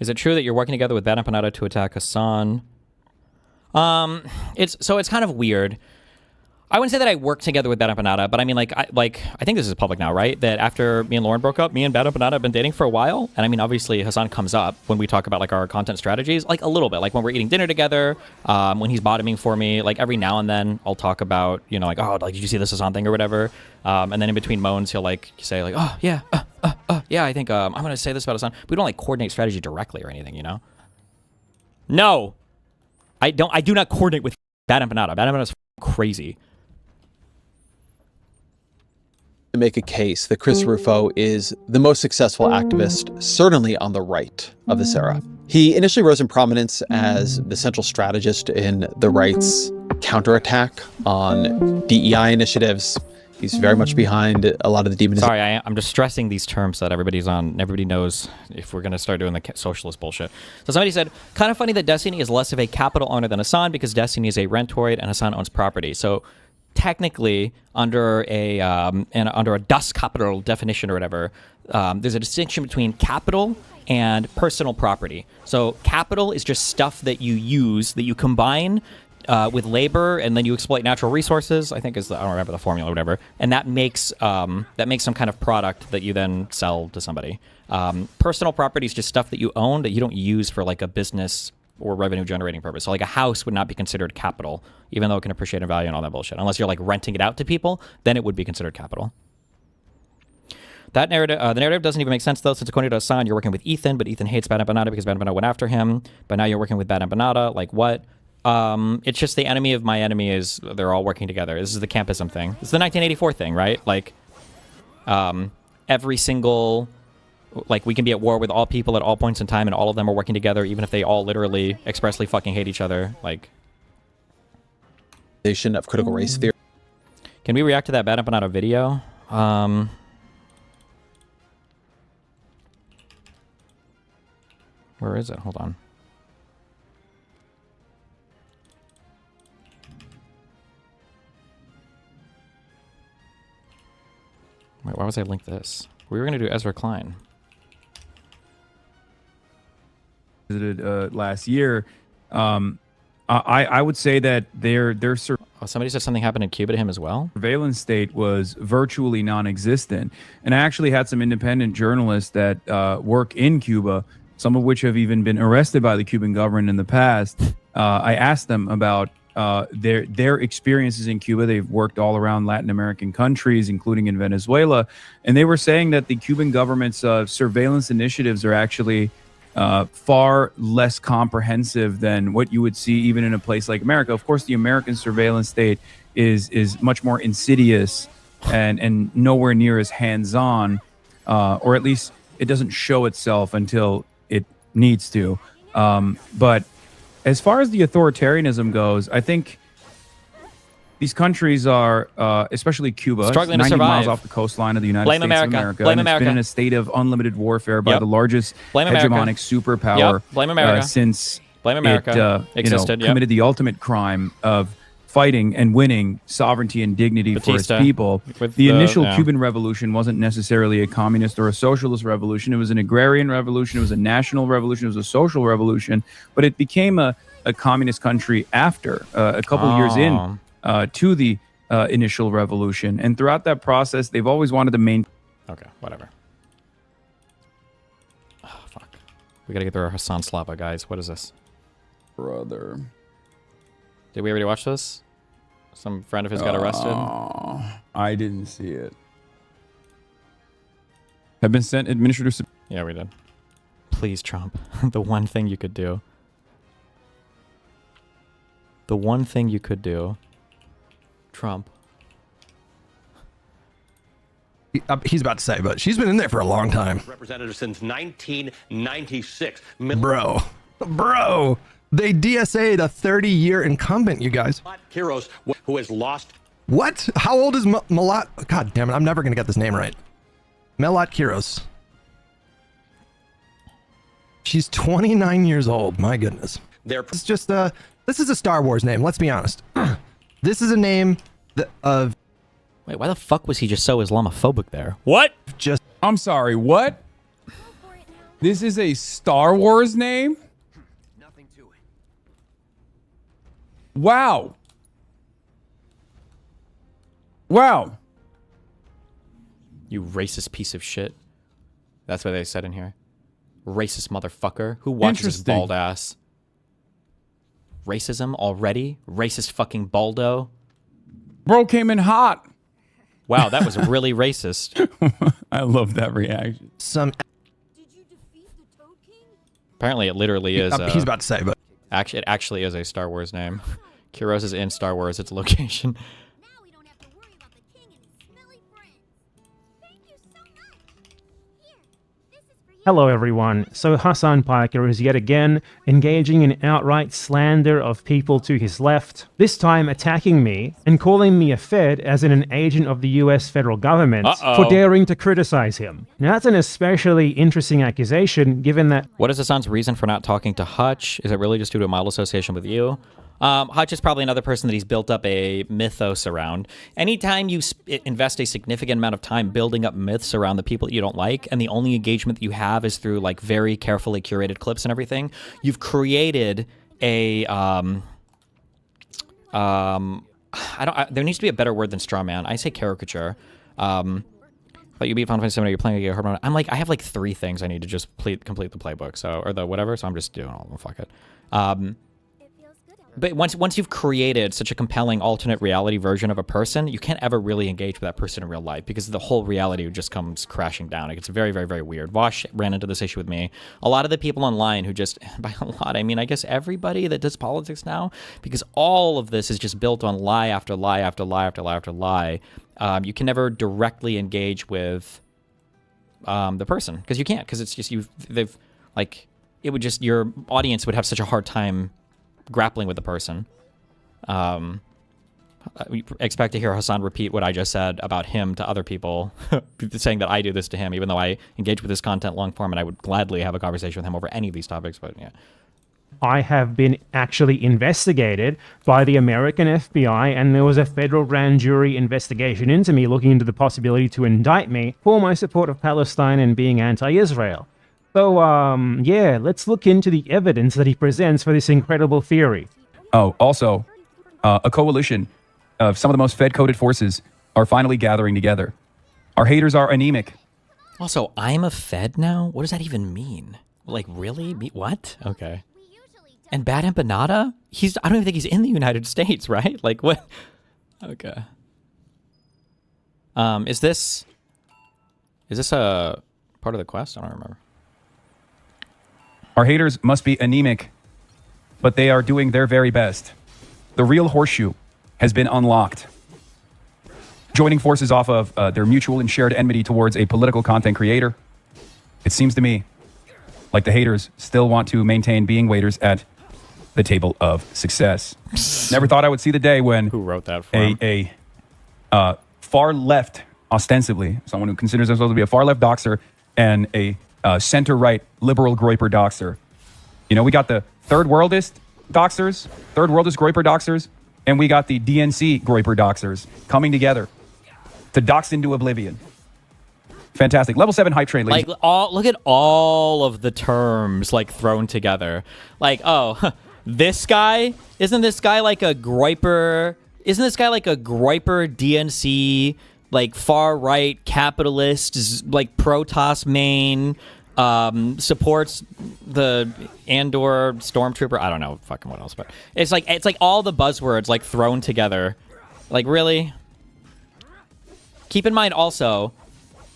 Is it true that you're working together with Bad Empanada to attack Hasan? It's kind of weird. I wouldn't say that I work together with Bad Empanada, but I mean, I think this is public now, right? That after me and Lauren broke up, me and Bad Empanada have been dating for a while. And I mean, obviously, Hasan comes up when we talk about, like, our content strategies, like, a little bit. Like, when we're eating dinner together, when he's bottoming for me, like, every now and then, I'll talk about, you know, like, oh, like, did you see this Hasan thing or whatever? And then in between moans, he'll, like, say, like, oh, yeah, yeah, I think I'm going to say this about Hasan. We don't, like, coordinate strategy directly or anything, you know? No. I do not coordinate with Bad Empanada. Bad Empanada's crazy. To make a case that Chris Rufo is the most successful activist, certainly on the right of this era. He initially rose in prominence as the central strategist in the right's counterattack on DEI initiatives. He's very much behind a lot of the demonization. Sorry, I'm just stressing these terms so that everybody knows if we're going to start doing the socialist bullshit. So somebody said, kind of funny that Destiny is less of a capital owner than Hasan because Destiny is a rentoid and Hasan owns property. So technically, under a Das Kapital definition or whatever, there's a distinction between capital and personal property. So capital is just stuff that you use, that you combine with labor, and then you exploit natural resources. I think I don't remember the formula or whatever, and that makes some kind of product that you then sell to somebody. Personal property is just stuff that you own that you don't use for like a business or revenue generating purpose. So like a house would not be considered capital, even though it can appreciate in value and all that bullshit. Unless you're like renting it out to people, then it would be considered capital. That narrative, the narrative doesn't even make sense though, since according to Hasan, you're working with Ethan, but Ethan hates Bad Empanada because Bad Empanada went after him. But now you're working with Bad Empanada. Like what? It's just the enemy of my enemy is they're all working together. This is the campism thing. It's the 1984 thing, right? Like, every single, like, we can be at war with all people at all points in time, and all of them are working together, even if they all literally expressly fucking hate each other. Like, of critical race theory. Can we react to that Bad Empanada video? Where is it? Hold on. Wait, why was I link this? We were going to do Ezra Klein. Visited last year. I would say that their somebody said something happened in Cuba to him as well? Surveillance state was virtually non-existent. And I actually had some independent journalists that work in Cuba, some of which have even been arrested by the Cuban government in the past. I asked them about their experiences in Cuba. They've worked all around Latin American countries, including in Venezuela. And they were saying that the Cuban government's surveillance initiatives are actually far less comprehensive than what you would see even in a place like America. Of course, the American surveillance state is much more insidious and nowhere near as hands-on, or at least it doesn't show itself until it needs to. But as far as the authoritarianism goes, I think these countries are, especially Cuba, struggling 90 to survive. miles off the coastline of the United States of America. Blame and America. It's been in a state of unlimited warfare by the largest hegemonic superpower since it committed the ultimate crime of fighting and winning sovereignty and dignity for its people. The initial Cuban revolution wasn't necessarily a communist or a socialist revolution. It was an agrarian revolution. It was a national revolution. It was a social revolution. But it became a communist country after, a couple years in to the initial revolution. And throughout that process, they've always wanted to maintain... Okay, whatever. Oh, fuck. We gotta get through our Hasan Slava, guys. What is this? Brother. Did we already watch this? Some friend of his got arrested? I didn't see it. Have been sent administrative... Yeah, we did. Please, Trump. The one thing you could do. The one thing you could do. Trump. He's about to say, but she's been in there for a long time. Representative since 1996. Bro. They DSA'd a 30-year incumbent, you guys. Heroes who has lost. What? How old is Malat? God damn it, I'm never going to get this name right. Melat Kiros. She's 29 years old. My goodness. It's just this is a Star Wars name. Let's be honest. This is a name of. Wait, why the fuck was he just so Islamophobic there? What? I'm sorry. What? This is a Star Wars name? Nothing to it. Wow. Wow. You racist piece of shit. That's what they said in here. Racist motherfucker. Who watches his Interesting. bald ass? Racism already? Racist fucking baldo? Bro came in hot. Wow, that was really racist. I love that reaction. Some. Did you defeat the Toad King? Apparently, it literally is. He's about to say, but Actually, it actually is a Star Wars name. Kuros is in Star Wars. It's a location. Now we don't have to worry about the king and his smelly friends. Thank you so much. Here, this is for you. Hello everyone. So Hasan Piker is yet again engaging in outright slander of people to his left, this time attacking me and calling me a Fed as in an agent of the US federal government for daring to criticize him. Now that's an especially interesting accusation given that What is Hasan's reason for not talking to Hutch? Is it really just due to a mild association with you? Hutch is probably another person that he's built up a mythos around. Anytime you invest a significant amount of time building up myths around the people that you don't like, and the only engagement that you have is through like very carefully curated clips and everything, you've created a there needs to be a better word than straw man. I say caricature. But you beat Final Fantasy 7, you're playing a hard mode. I'm like, I have like 3 things I need to just complete the playbook, so or the whatever. So I'm just doing all of them. Fuck it. But once you've created such a compelling alternate reality version of a person, you can't ever really engage with that person in real life because the whole reality just comes crashing down. It gets very, very, very weird. Vosh ran into this issue with me. A lot of the people online who just, by a lot, I mean, I guess everybody that does politics now, because all of this is just built on lie after lie after lie after lie after lie. You can never directly engage with the person because you can't, because it's just they've like it would just your audience would have such a hard time grappling with the person. We expect to hear Hasan repeat what I just said about him to other people, saying that I do this to him, even though I engage with his content long form, and I would gladly have a conversation with him over any of these topics. But yeah, I have been actually investigated by the American FBI, and there was a federal grand jury investigation into me looking into the possibility to indict me for my support of Palestine and being anti-Israel. So, yeah, let's look into the evidence that he presents for this incredible theory. Oh, also, a coalition of some of the most Fed-coded forces are finally gathering together. Our haters are anemic. also, I'm a Fed now? What does that even mean? Like, really? What? Okay. And Bad Empanada? I don't even think he's in the United States, right? Like, what? Okay. Is this a part of the quest? I don't remember. Our haters must be anemic, but they are doing their very best. The real horseshoe has been unlocked. Joining forces off of their mutual and shared enmity towards a political content creator, it seems to me like the haters still want to maintain being waiters at the table of success. Never thought I would see the day when Who wrote that for him? a far left, ostensibly, someone who considers themselves to be a far left doxer and a center right liberal groiper doxer. You know, we got the third worldist doxers, third worldist groiper doxers, and we got the DNC groiper doxers coming together to dox into oblivion. Fantastic. Level 7 hype train, ladies. Like, look at all of the terms, like, thrown together. Like, oh, this guy? Isn't this guy like a groiper? Isn't this guy like a groiper DNC, like, far-right capitalist, like, Protoss main, supports the Andor Stormtrooper? I don't know fucking what else, but it's like all the buzzwords, like, thrown together. Like, really? Keep in mind also,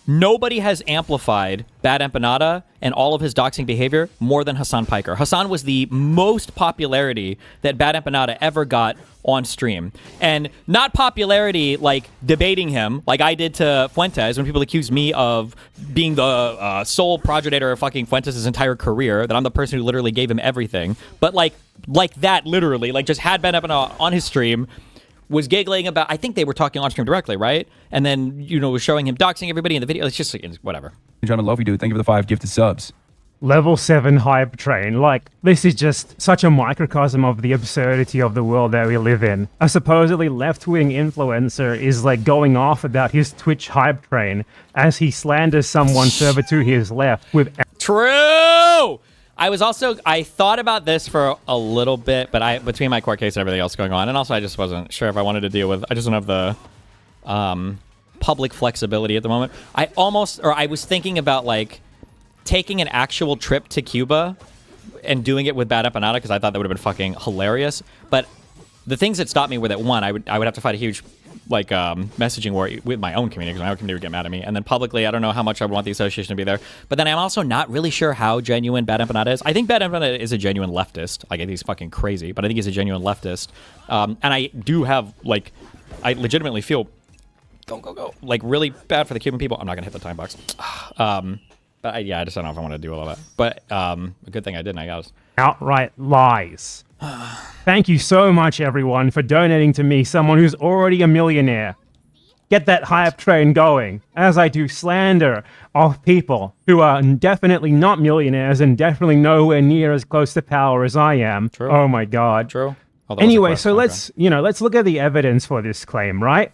nobody has amplified Bad Empanada and all of his doxing behavior more than Hasan Piker. Hasan was the most popularity that Bad Empanada ever got on stream. And not popularity like debating him, like I did to Fuentes when people accused me of being the sole progenitor of fucking Fuentes' entire career, that I'm the person who literally gave him everything. But like that, literally, like just had Bad Empanada on his stream, was giggling about, I think they were talking on stream directly, right? And then, you know, was showing him doxing everybody in the video. It's just, whatever. Gentlemen, love you, dude. Thank you for the 5 gifted subs. Level 7 hype train. Like, this is just such a microcosm of the absurdity of the world that we live in. A supposedly left-wing influencer is like going off about his Twitch hype train as he slanders someone further to his left with True. I thought about this for a little bit, but between my court case and everything else going on, and also I just wasn't sure if I wanted to deal with. I just don't have the public flexibility at the moment. I was thinking about like taking an actual trip to Cuba and doing it with Bad Empanada because I thought that would have been fucking hilarious. But the things that stopped me were that one, I would have to fight a huge like messaging war with my own community because my own community would get mad at me, and then publicly I don't know how much I would want the association to be there. But then I'm also not really sure how genuine Bad Empanada is. I think Bad Empanada is a genuine leftist. Like I think he's fucking crazy, but I think he's a genuine leftist. And I do have like, I legitimately feel go like really bad for the Cuban people. I'm not gonna hit the time box. But I just don't know if I want to do all of that. But a good thing I didn't, I guess. Outright lies. Thank you so much, everyone, for donating to me, someone who's already a millionaire. Get that hype train going, as I do slander of people who are definitely not millionaires and definitely nowhere near as close to power as I am. True. Oh my God. True. Anyway, so let's look at the evidence for this claim, right?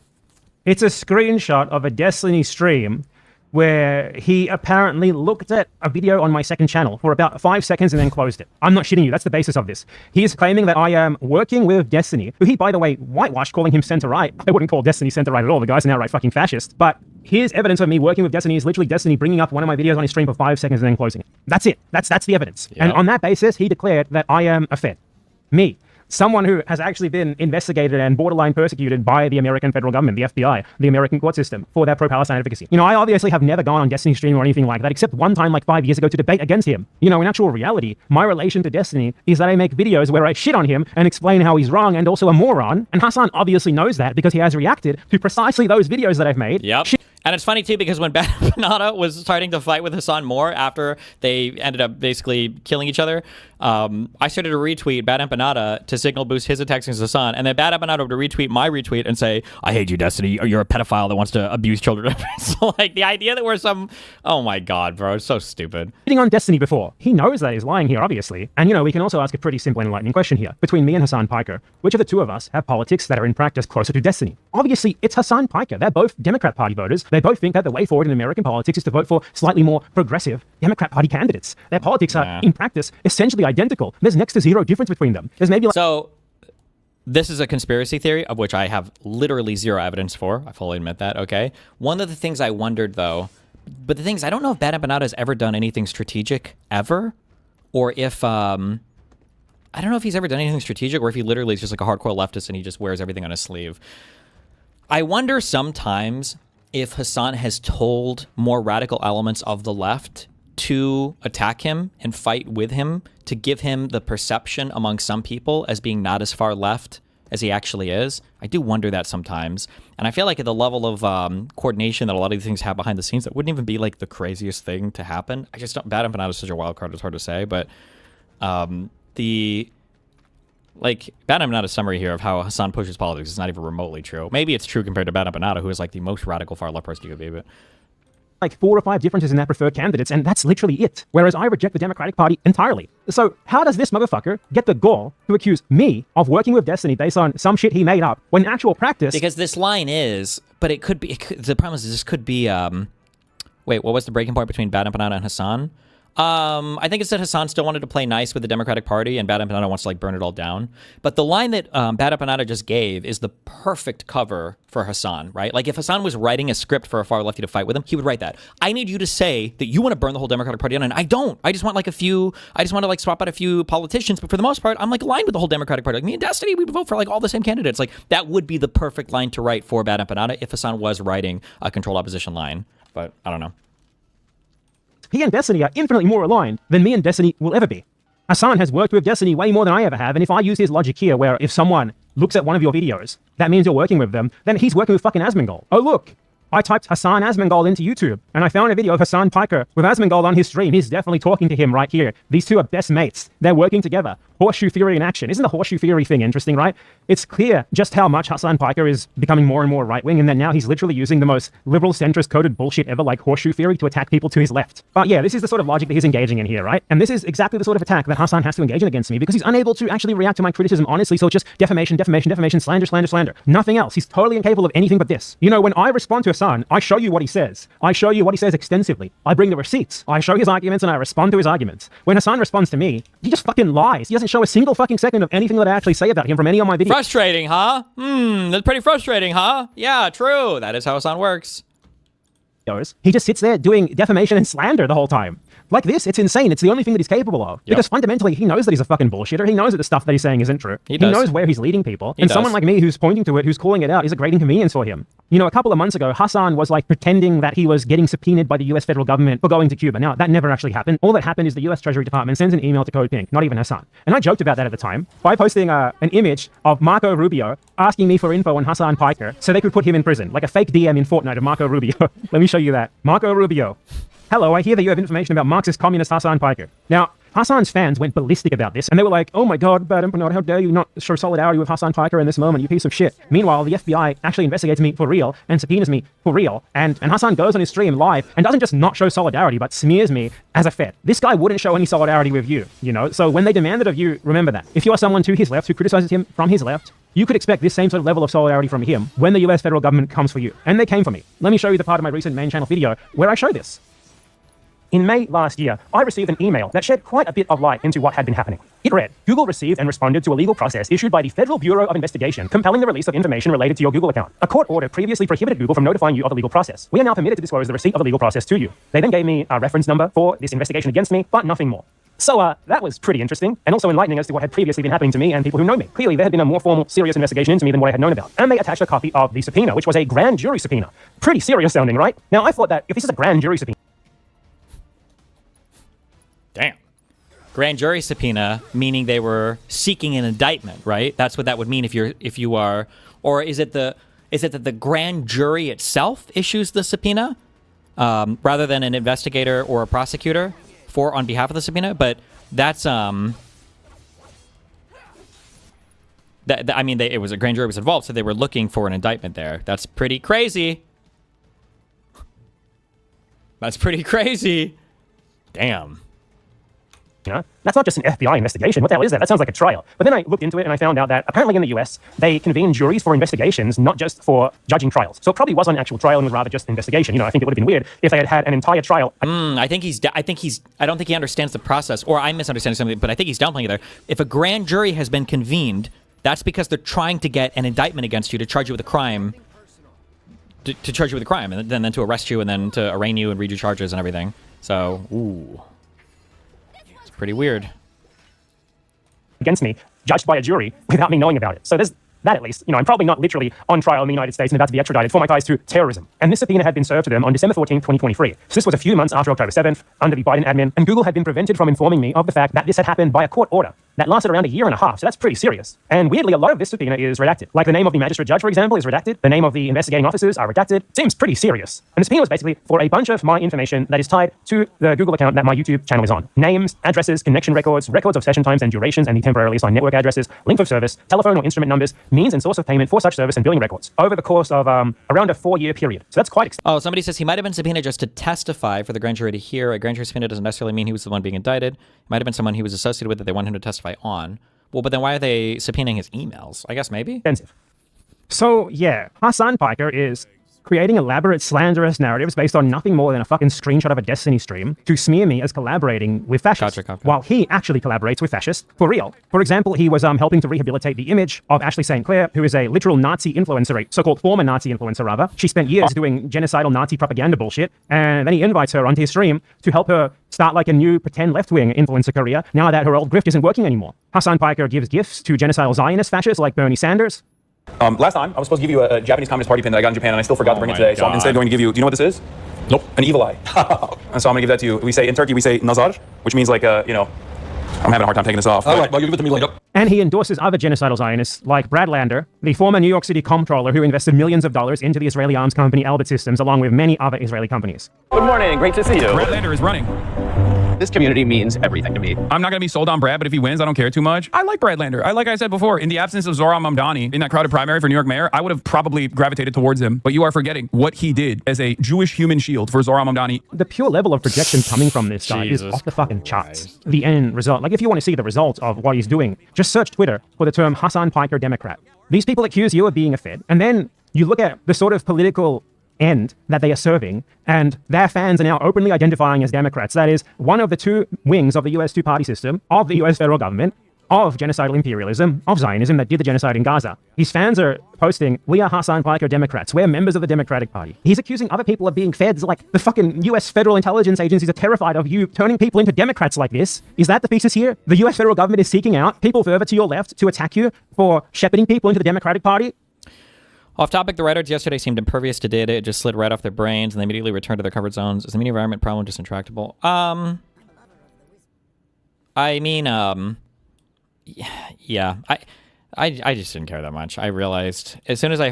It's a screenshot of a Destiny stream where he apparently looked at a video on my second channel for about 5 seconds and then closed it. I'm not shitting you. That's the basis of this. He is claiming that I am working with Destiny, who he, by the way, whitewashed, calling him center-right. I wouldn't call Destiny center-right at all. The guy's an outright fucking fascist. But here's evidence of me working with Destiny is literally Destiny bringing up one of my videos on his stream for 5 seconds and then closing it. That's it. That's the evidence. Yeah. And on that basis, he declared that I am a Fed. Me. Someone who has actually been investigated and borderline persecuted by the American federal government, the FBI, the American court system, for their pro-Palestine advocacy. I obviously have never gone on Destiny stream or anything like that, except one time like 5 years ago to debate against him. In actual reality, my relation to Destiny is that I make videos where I shit on him and explain how he's wrong and also a moron. And Hasan obviously knows that because he has reacted to precisely those videos that I've made. Yep. And it's funny, too, because when Bad Empanada was starting to fight with Hasan more after they ended up basically killing each other, I started to retweet Bad Empanada to signal boost his attacks against Hasan. And then Bad Empanada would retweet my retweet and say, I hate you, Destiny, or you're a pedophile that wants to abuse children. So, like, the idea that we're some... Oh, my God, bro. It's so stupid. On Destiny before. He knows that he's lying here, obviously. And, we can also ask a pretty simple and enlightening question here. Between me and Hasan Piker, which of the two of us have politics that are in practice closer to Destiny? Obviously, it's Hasan Piker. They're both Democrat Party voters. They both think that the way forward in American politics is to vote for slightly more progressive Democrat Party candidates. Their politics are, in practice, essentially identical. There's next to zero difference between them. There's maybe like... So, this is a conspiracy theory of which I have literally zero evidence for. I fully admit that, okay? One of the things I wondered, though... But the thing is, I don't know if Bad Empanada has ever done anything strategic, ever. Or if... I don't know if he's ever done anything strategic or if he literally is just like a hardcore leftist and he just wears everything on his sleeve. I wonder sometimes if Hasan has told more radical elements of the left to attack him and fight with him to give him the perception among some people as being not as far left as he actually is. I do wonder that sometimes. And I feel like at the level of coordination that a lot of these things have behind the scenes, that wouldn't even be like the craziest thing to happen. I just don't... Bad Empanada is such a wild card, it's hard to say. But Bad Empanada's summary here of how Hasan pushes politics is not even remotely true. Maybe it's true compared to Bad Empanada, who is like the most radical far left person you could be, but... like 4 or 5 differences in their preferred candidates, and that's literally it. Whereas I reject the Democratic Party entirely. So how does this motherfucker get the gall to accuse me of working with Destiny based on some shit he made up, when in actual practice... Because this line is... But it could be... the problem is this could be... wait, what was the breaking point between Bad Empanada and Hasan? I think it's that Hasan still wanted to play nice with the Democratic Party and Bad Empanada wants to like burn it all down. But the line that Bad Empanada just gave is the perfect cover for Hasan, right? Like if Hasan was writing a script for a far lefty to fight with him, he would write that. I need you to say that you want to burn the whole Democratic Party down, and I don't. I just want like a few, I just want to like swap out a few politicians, but for the most part, I'm like aligned with the whole Democratic Party. Like me and Destiny, we would vote for like all the same candidates. Like that would be the perfect line to write for Bad Empanada if Hasan was writing a controlled opposition line. But I don't know. He and Destiny are infinitely more aligned than me and Destiny will ever be. Hasan has worked with Destiny way more than I ever have, and if I use his logic here, where if someone looks at one of your videos, that means you're working with them, then he's working with fucking Asmongold. Oh look, I typed Hasan Asmongold into YouTube, and I found a video of Hasan Piker with Asmongold on his stream. He's definitely talking to him right here. These two are best mates. They're working together. horseshoe theory in action. Isn't the horseshoe theory thing interesting, right? It's clear just how much Hasan Piker is becoming more and more right-wing, and that now he's literally using the most liberal centrist coded bullshit ever, like horseshoe theory, to attack people to his left. But yeah, this is the sort of logic that he's engaging in here, right? And this is exactly the sort of attack that Hasan has to engage in against me, because he's unable to actually react to my criticism honestly, so it's just defamation, defamation, defamation, slander, slander, slander. Nothing else. He's totally incapable of anything but this. You know, when I respond to Hasan, I show you what he says. I show you what he says extensively. I bring the receipts. I show his arguments and I respond to his arguments. When Hasan responds to me, he just fucking lies. He doesn't show a single fucking second of anything that I actually say about him from any of my videos. Frustrating, huh? That's pretty frustrating, huh? Yeah, true. That is how Hasan works. He just sits there doing defamation and slander the whole time. Like this, it's insane. It's the only thing that he's capable of. Because fundamentally, he knows that he's a fucking bullshitter. He knows that the stuff that he's saying isn't true. He knows where he's leading people. And someone like me who's pointing to it, who's calling it out, is a great inconvenience for him. You know, a couple of months ago, Hasan was like pretending that he was getting subpoenaed by the US federal government for going to Cuba. Now, that never actually happened. All that happened is the US Treasury Department sends an email to Code Pink, not even Hasan. And I joked about that at the time by posting an image of Marco Rubio asking me for info on Hasan Piker so they could put him in prison, like a fake DM in Fortnite of Marco Rubio. Let me show you that. Marco Rubio. Hello, I hear that you have information about Marxist communist Hasan Piker. Now, Hasan's fans went ballistic about this, and they were like, oh my god, bad Empanada, how dare you not show solidarity with Hasan Piker in this moment, you piece of shit. Meanwhile, the FBI actually investigates me for real and subpoenas me for real, and Hasan goes on his stream live and doesn't just not show solidarity, but smears me as a Fed. This guy wouldn't show any solidarity with you, you know? So when they demanded of you, remember that. If you are someone to his left who criticizes him from his left, you could expect this same sort of level of solidarity from him when the US federal government comes for you. And they came for me. Let me show you the part of my recent main channel video where I show this. In May last year, I received an email that shed quite a bit of light into what had been happening. It read, Google received and responded to a legal process issued by the Federal Bureau of Investigation compelling the release of information related to your Google account. A court order previously prohibited Google from notifying you of the legal process. We are now permitted to disclose the receipt of the legal process to you. They then gave me a reference number for this investigation against me, but nothing more. So that was pretty interesting, and also enlightening as to what had previously been happening to me and people who know me. Clearly, there had been a more formal, serious investigation into me than what I had known about. And they attached a copy of the subpoena, which was a grand jury subpoena. Pretty serious sounding, right? Now, I thought that if this is a grand jury subpoena, Damn. Grand jury subpoena, meaning they were seeking an indictment, right? That's what that would mean if you are, or is it that the grand jury itself issues the subpoena, rather than an investigator or a prosecutor on behalf of the subpoena? But that's I mean, it was a grand jury was involved, so they were looking for an indictment there. That's pretty crazy. That's pretty crazy. Damn. That's not just an FBI investigation. What the hell is that? That sounds like a trial. But then I looked into it and I found out that apparently in the US, they convene juries for investigations, not just for judging trials. So it probably was an actual trial and was rather just investigation. You know, I think it would have been weird if they had had an entire trial. I don't think he understands the process, or I'm misunderstanding something, but I think he's downplaying it there. If a grand jury has been convened, that's because they're trying to get an indictment against you to charge you with a crime, to charge you with a crime, and then to arrest you and then to arraign you and read your charges and everything. So, ooh. Pretty weird. Against me, judged by a jury without me knowing about it. So there's that at least. You know, I'm probably not literally on trial in the United States and about to be extradited for my ties to terrorism. And this subpoena had been served to them on December 14th, 2023. So this was a few months after October 7th, under the Biden admin, and Google had been prevented from informing me of the fact that this had happened by a court order that lasted around a year and a half. So that's pretty serious. And weirdly, a lot of this subpoena is redacted. Like the name of the magistrate judge, for example, is redacted. The name of the investigating officers are redacted. Seems pretty serious. And the subpoena was basically for a bunch of my information that is tied to the Google account that my YouTube channel is on. Names, addresses, connection records, records of session times and durations and the temporarily assigned network addresses, length of service, telephone or instrument numbers, means and source of payment for such service and billing records over the course of around a 4-year period. So that's quite Oh, somebody says he might have been subpoenaed just to testify for the grand jury to hear. A grand jury subpoena doesn't necessarily mean he was the one being indicted. It might have been someone he was associated with that they wanted him to testify on. Well, but then why are they subpoenaing his emails? I guess maybe. expensive. So yeah, Hasan Piker is creating elaborate slanderous narratives based on nothing more than a fucking screenshot of a Destiny stream to smear me as collaborating with fascists, Gotcha. while he actually collaborates with fascists for real. For example, he was helping to rehabilitate the image of Ashley St. Clair, who is a literal Nazi influencer, a so-called former Nazi influencer rather. She spent years doing genocidal Nazi propaganda bullshit, and then he invites her onto his stream to help her start like a new pretend left-wing influencer career now that her old grift isn't working anymore. Hasan Piker gives gifts to genocidal Zionist fascists like Bernie Sanders. Last time, I was supposed to give you a Japanese Communist Party pin that I got in Japan, and I still forgot to bring it today. So I'm instead going to give you, do you know what this is? Nope. An evil eye. And so I'm going to give that to you. We say, in Turkey, we say nazar, which means like, you know, I'm having a hard time taking this off. All right, well, you give it to me later. And he endorses other genocidal Zionists like Brad Lander, the former New York City comptroller who invested millions of dollars into the Israeli arms company Elbit Systems, along with many other Israeli companies. Good morning. Great to see you. Brad Lander is running. This community means everything to me. I'm not going to be sold on Brad, but if he wins, I don't care too much. I like Brad Lander. Like I said before, in the absence of Zohran Mamdani in that crowded primary for New York mayor, I would have probably gravitated towards him. But you are forgetting what he did as a Jewish human shield for Zohran Mamdani. The pure level of projection coming from this guy is off the fucking charts. The end result, like if you want to see the results of what he's doing, just search Twitter for the term Hasan Piker Democrat. These people accuse you of being a Fed, and then you look at the sort of political end that they are serving, and their fans are now openly identifying as Democrats. That is one of the two wings of the US two-party system, of the US federal government, of genocidal imperialism, of Zionism that did the genocide in Gaza. His fans are posting, "We are Hasan Piker Democrats. We're members of the Democratic Party." He's accusing other people of being feds, like the fucking US federal intelligence agencies are terrified of you turning people into Democrats like this. Is that the thesis here? The US federal government is seeking out people further to your left to attack you for shepherding people into the Democratic Party? Off topic, the Redditors yesterday seemed impervious to data. It just slid right off their brains, and they immediately returned to their comfort zones. Is the media environment problem just intractable? Yeah. I just didn't care that much. I realized as soon as I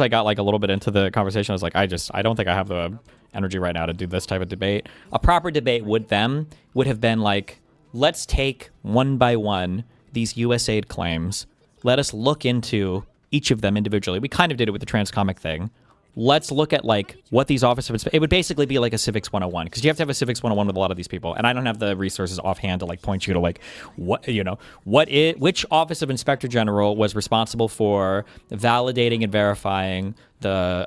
got like a little bit into the conversation, I was like, I don't think I have the energy right now to do this type of debate. A proper debate would have been like, let's take one by one these USAID claims. Let us look into each of them individually. We kind of did it with the transcomic thing. Let's look at like what these officers, it would basically be like a civics 101, because you have to have a civics 101 with a lot of these people, and I don't have the resources offhand to like point you to like which office of inspector general was responsible for validating and verifying the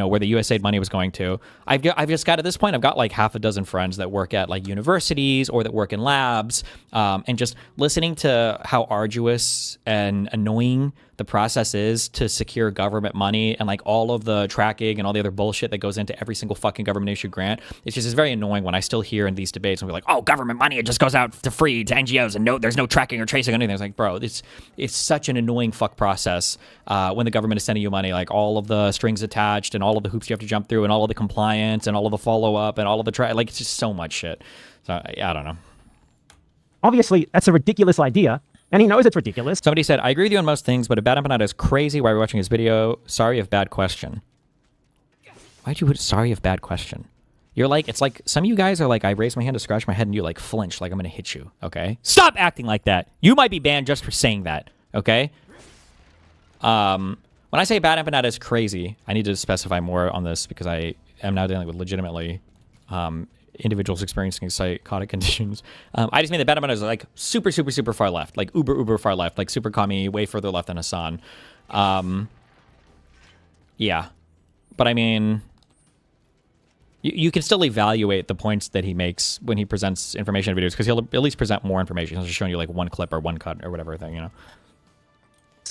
where the USAID money was going to. I've just got, at this point, I've got like half a dozen friends that work at like universities or that work in labs, and just listening to how arduous and annoying the process is to secure government money, and like all of the tracking and all the other bullshit that goes into every single fucking government issued grant. It's very annoying when I still hear in these debates and we're like, oh, government money, it just goes out to free to NGOs and there's no tracking or tracing or anything. It's like, bro, it's such an annoying fuck process when the government is sending you money, like all of the strings attached and all of the hoops you have to jump through and all of the compliance and all of the follow up and all of the like it's just so much shit. So I don't know. Obviously, that's a ridiculous idea. And he knows it's ridiculous. Somebody said, I agree with you on most things, but if Bad Empanada is crazy while we're watching his video, sorry if bad question. Why'd you put sorry if bad question? You're like, it's like some of you guys are like, I raise my hand to scratch my head and you like flinch like I'm going to hit you. Okay? Stop acting like that. You might be banned just for saying that. Okay? When I say Bad Empanada is crazy, I need to specify more on this because I am now dealing with legitimately individuals experiencing psychotic conditions. I just mean that Bad Empanada is like super, super, super far left, like uber far left, like super commie, way further left than Hasan. Yeah. But I mean, you can still evaluate the points that he makes when he presents information in videos, because he'll at least present more information. He's just showing you like one clip or one cut or whatever thing, you know?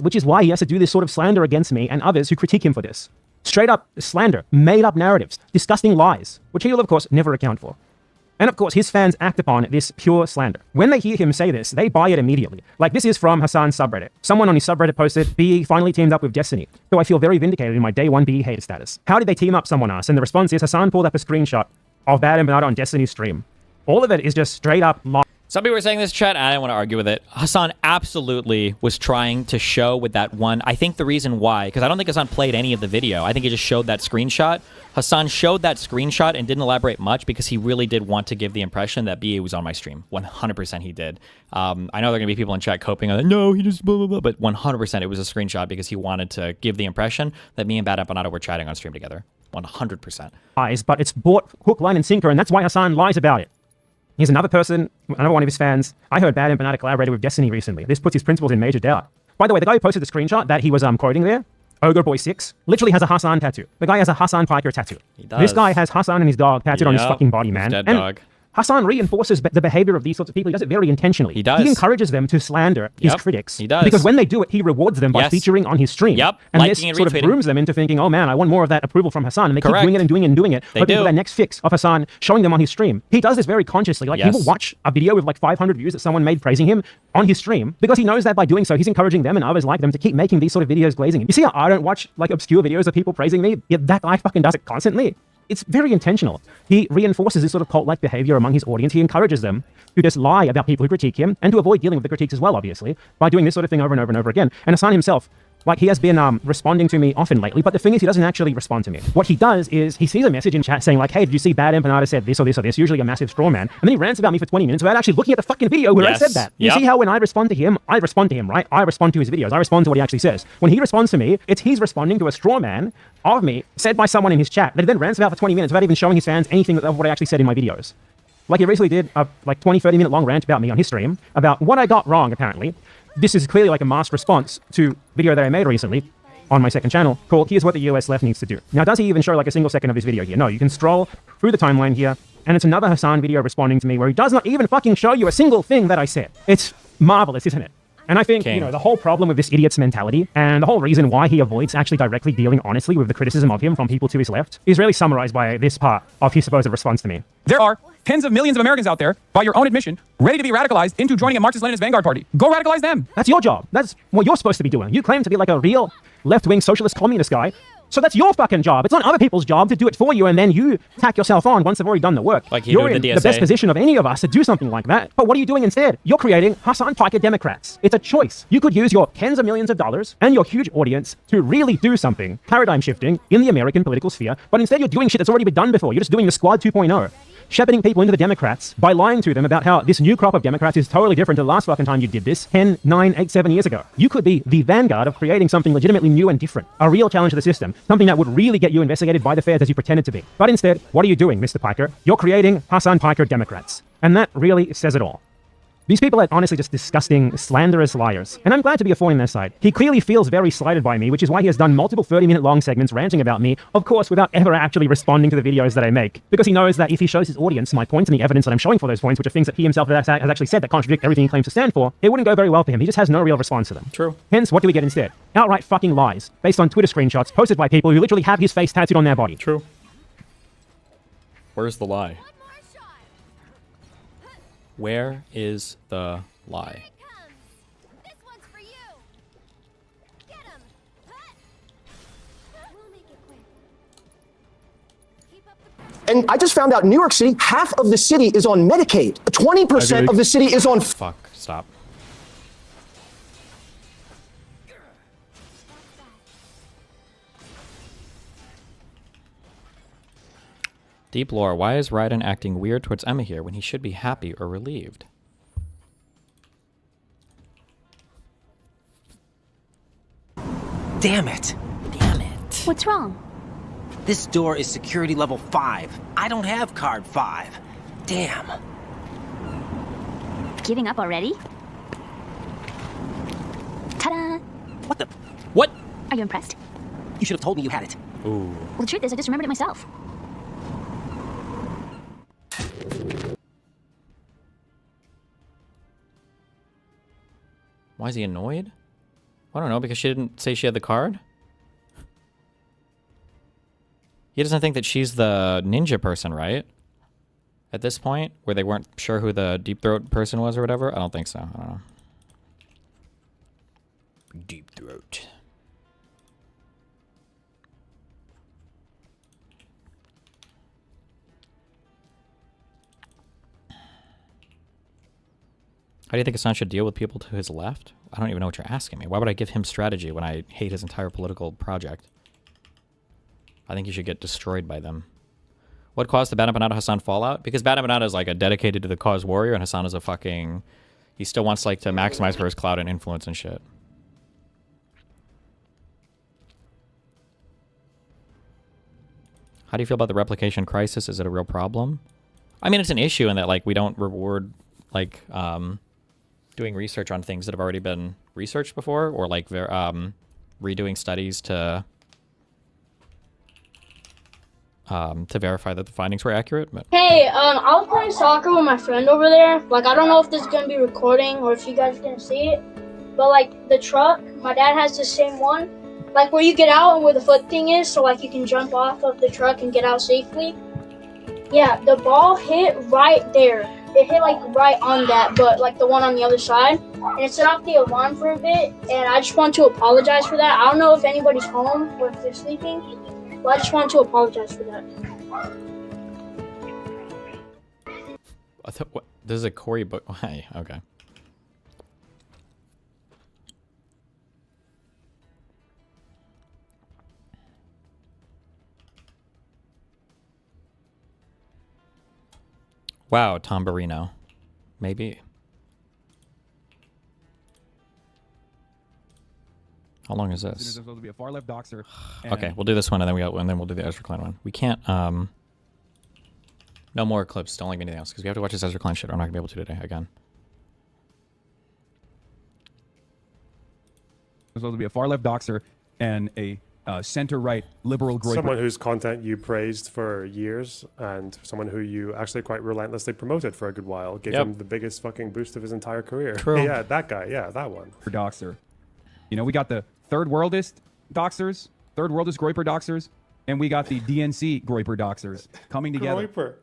Which is why he has to do this sort of slander against me and others who critique him for this. Straight up slander, made up narratives, disgusting lies, which he will of course never account for. And of course his fans act upon this pure slander. When they hear him say this, they buy it immediately. Like this is from Hasan's subreddit. Someone on his subreddit posted, BE finally teamed up with Destiny, so I feel very vindicated in my day one BE hater status. How did they team up, someone asked, and the response is Hasan pulled up a screenshot of Bad Empanada on Destiny's stream. All of it is just straight up lies. Some people were saying this, chat, and I didn't want to argue with it. Hasan absolutely was trying to show with that one. I think the reason why, because I don't think Hasan played any of the video. I think he just showed that screenshot. Hasan showed that screenshot and didn't elaborate much because he really did want to give the impression that BA was on my stream. 100% he did. I know there are going to be people in chat coping on that. No, he just blah, blah, blah. But 100% it was a screenshot because he wanted to give the impression that me and Bad Empanada were chatting on stream together. 100%. But it's bought hook, line, and sinker, and that's why Hasan lies about it. Here's another person, another one of his fans. I heard Bad Empanada collaborated with Destiny recently. This puts his principles in major doubt. By the way, the guy who posted the screenshot that he was quoting there, Ogre-Boy6, literally has a Hasan tattoo. The guy has a Hasan Piker tattoo. He does. This guy has Hasan and his dog tattooed on his fucking body, man. Dead and dog. Hasan reinforces the behavior of these sorts of people. He does it very intentionally. He does. He encourages them to slander his critics. He does. Because when they do it, he rewards them by featuring on his stream. Yep. And Liking this and sort of retweeting. grooms them into thinking, oh man, I want more of that approval from Hasan. And they Correct. keep doing it and doing it and doing it. They hoping do. for that next fix of Hasan showing them on his stream. He does this very consciously. Like he will watch a video with like 500 views that someone made praising him on his stream because he knows that by doing so, he's encouraging them and others like them to keep making these sort of videos glazing him. You see how I don't watch like obscure videos of people praising me? Yet that guy fucking does it constantly. It's very intentional. He reinforces this sort of cult-like behavior among his audience. He encourages them to just lie about people who critique him and to avoid dealing with the critiques as well, obviously, by doing this sort of thing over and over and over again. And Hasan himself Like, he has been responding to me often lately, but the thing is, he doesn't actually respond to me. What he does is he sees a message in chat saying like, hey, did you see Bad Empanada said this or this or this? Usually a massive straw man. And then he rants about me for 20 minutes without actually looking at the fucking video where I said that. You see how when I respond to him, right? I respond to his videos. I respond to what he actually says. When he responds to me, it's he's responding to a straw man of me said by someone in his chat that he then rants about for 20 minutes without even showing his fans anything of what I actually said in my videos. Like, he recently did a 20-30 minute long rant about me on his stream about what I got wrong, apparently. This is clearly like a masked response to video that I made recently on my second channel called Here's What the US Left Needs to Do. Now, does he even show like a single second of this video here? No, you can scroll through the timeline here, and it's another Hasan video responding to me where he does not even fucking show you a single thing that I said. It's marvelous, isn't it? And I think, you know, the whole problem with this idiot's mentality and the whole reason why he avoids actually directly dealing honestly with the criticism of him from people to his left is really summarized by this part of his supposed response to me. There are tens of millions of Americans out there, by your own admission, ready to be radicalized into joining a Marxist-Leninist vanguard party. Go radicalize them. That's your job. That's what you're supposed to be doing. You claim to be like a real left-wing socialist communist guy. So that's your fucking job. It's not other people's job to do it for you, and then you tack yourself on once they've already done the work. Like you're in the best position of any of us to do something like that. But what are you doing instead? You're creating Hasan Piker Democrats. It's a choice. You could use your tens of millions of dollars and your huge audience to really do something paradigm shifting in the American political sphere, but instead you're doing shit that's already been done before. You're just doing the Squad 2.0. Shepherding people into the Democrats by lying to them about how this new crop of Democrats is totally different to the last fucking time you did this 10, 9, 8, 7 years ago. You could be the vanguard of creating something legitimately new and different, a real challenge to the system, something that would really get you investigated by the feds as you pretended to be. But instead, what are you doing, Mr. Piker? You're creating Hasan Piker Democrats. And that really says it all. These people are honestly just disgusting, slanderous liars, and I'm glad to be a thorn in their side. He clearly feels very slighted by me, which is why he has done multiple 30-minute long segments ranting about me, of course, without ever actually responding to the videos that I make, because he knows that if he shows his audience my points and the evidence that I'm showing for those points, which are things that he himself has actually said that contradict everything he claims to stand for, it wouldn't go very well for him. He just has no real response to them. True. Hence, what do we get instead? Outright fucking lies, based on Twitter screenshots posted by people who literally have his face tattooed on their body. True. Where's the lie? Where is the lie? This one's for you. Get him. We'll make it quick. Keep up the pressure. And I just found out New York City, half of the city is on Medicaid. 20% of the city is on... Fuck. Stop. Deep lore. Why is Raiden acting weird towards Emma here when he should be happy or relieved? Damn it. Damn it. What's wrong? This door is security level 5. I don't have card 5. Damn. Giving up already? Ta-da! What the? What? Are you impressed? You should have told me you had it. Ooh. Well, the truth is, I just remembered it myself. Why is he annoyed? I don't know, because she didn't say she had the card? He doesn't think that she's the ninja person, right? At this point, where they weren't sure who the Deep Throat person was or whatever? I don't think so. I don't know. Deep Throat. How do you think Hasan should deal with people to his left? I don't even know what you're asking me. Why would I give him strategy when I hate his entire political project? I think you should get destroyed by them. What caused the Bad Empanada Hasan fallout? Because Bad Empanada is like a dedicated to the cause warrior, and Hasan is a fucking... He still wants like to maximize for his clout and influence and shit. How do you feel about the replication crisis? Is it a real problem? I mean, it's an issue in that like we don't reward like doing research on things that have already been researched before, or like redoing studies to verify that the findings were accurate. But Hey, I was playing soccer with my friend over there. Like, I don't know if this is gonna be recording or if you guys are gonna see it, but like the truck, my dad has the same one, like where you get out and where the foot thing is, so like you can jump off of the truck and get out safely. Yeah, the ball hit right there. It hit like right on that, but like the one on the other side, and it set off the alarm for a bit. And I just want to apologize for that. I don't know if anybody's home or if they're sleeping, but I just want to apologize for that. I thought, what? This is a Corey book. Hey, okay. Wow, Tom Barino. Maybe. How long is There's this? supposed to be a far left doxer. Okay, we'll do this one and then we'll do the Ezra Klein one. We can't no more clips, don't like anything else, because we have to watch this Ezra Klein shit. I'm not gonna be able to today again. There's supposed to be a far left doxer and a center right liberal groiper. Someone whose content you praised for years and someone who you actually quite relentlessly promoted for a good while. Gave him the biggest fucking boost of his entire career. True. Yeah, that guy. Yeah, that one. For doxer. You know, we got the third worldist doxers, third worldist groiper doxers, and we got the DNC groiper doxers coming together Groiper.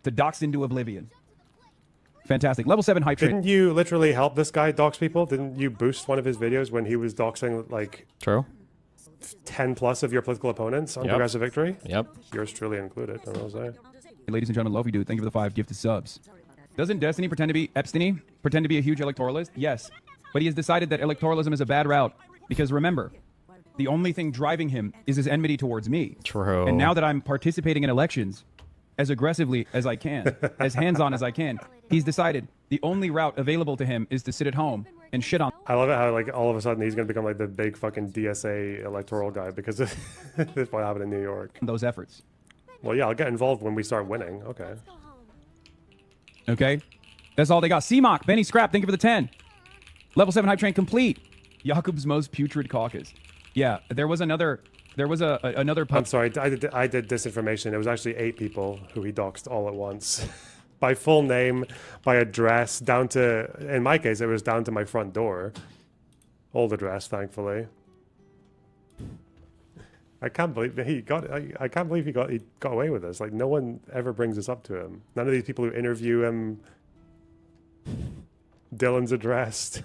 to dox into oblivion. Fantastic. Level 7 hype train. Didn't you literally help this guy dox people? Didn't you boost one of his videos when he was doxing like True. 10 plus of your political opponents on Progressive Victory? Yep. Yours truly included, I will say. Ladies and gentlemen, love you, dude. Thank you for the 5 gifted subs. Doesn't Destiny pretend to be Epstein? Pretend to be a huge electoralist? Yes. But he has decided that electoralism is a bad route. Because remember, the only thing driving him is his enmity towards me. True. And now that I'm participating in elections as aggressively as I can, as hands-on as I can, he's decided the only route available to him is to sit at home and shit on. I love it how like all of a sudden he's gonna become like the big fucking DSA electoral guy because of this what happened in New York. Those efforts. Well, yeah, I'll get involved when we start winning. Okay. Okay? That's all they got. CMOC, Benny Scrap, thank you for the 10. Level 7 hype train complete. Jakub's most putrid caucus. Yeah, there was another I'm sorry, I did disinformation. It was actually 8 people who he doxed all at once. By full name, by address, down to, in my case, it was down to my front door. Old address, thankfully. I can't believe he got away with this. Like, no one ever brings this up to him. None of these people who interview him. Dylan's addressed.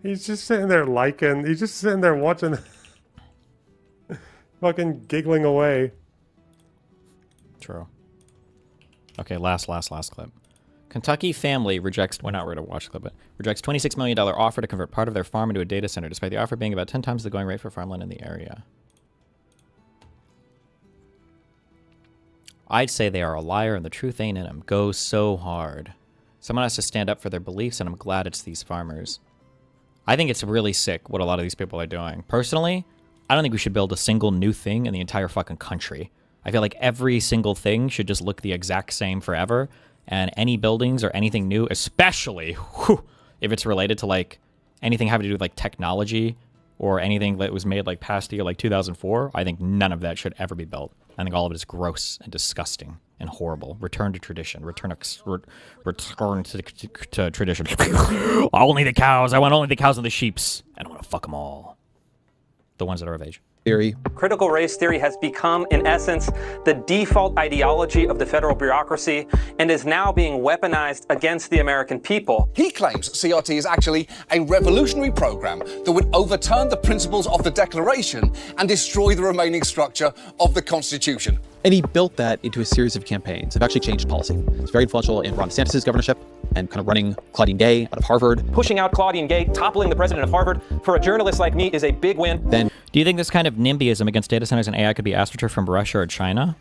He's just sitting there liking. He's just sitting there watching. Fucking giggling away. True. Okay, last clip. Kentucky family rejects, we're not going to watch the clip, but rejects $26 million offer to convert part of their farm into a data center, despite the offer being about 10 times the going rate for farmland in the area. I'd say they are a liar and the truth ain't in them. Go so hard. Someone has to stand up for their beliefs, and I'm glad it's these farmers. I think it's really sick what a lot of these people are doing. Personally, I don't think we should build a single new thing in the entire fucking country. I feel like every single thing should just look the exact same forever, and any buildings or anything new, especially if it's related to like anything having to do with like technology or anything that was made like past the year like 2004, I think none of that should ever be built. I think all of it is gross and disgusting and horrible. Return to tradition. Return to tradition. Only the cows. I want only the cows and the sheeps. And I want to fuck them all. The ones that are of age. Theory. Critical race theory has become, in essence, the default ideology of the federal bureaucracy and is now being weaponized against the American people. He claims CRT is actually a revolutionary program that would overturn the principles of the Declaration and destroy the remaining structure of the Constitution. And he built that into a series of campaigns. Have actually changed policy. It's very influential in Ron DeSantis' governorship and kind of running Claudine Gay out of Harvard. Pushing out Claudine Gay, toppling the president of Harvard, for a journalist like me is a big win. Then, do you think this kind of NIMBYism against data centers and AI could be astroturfed from Russia or China?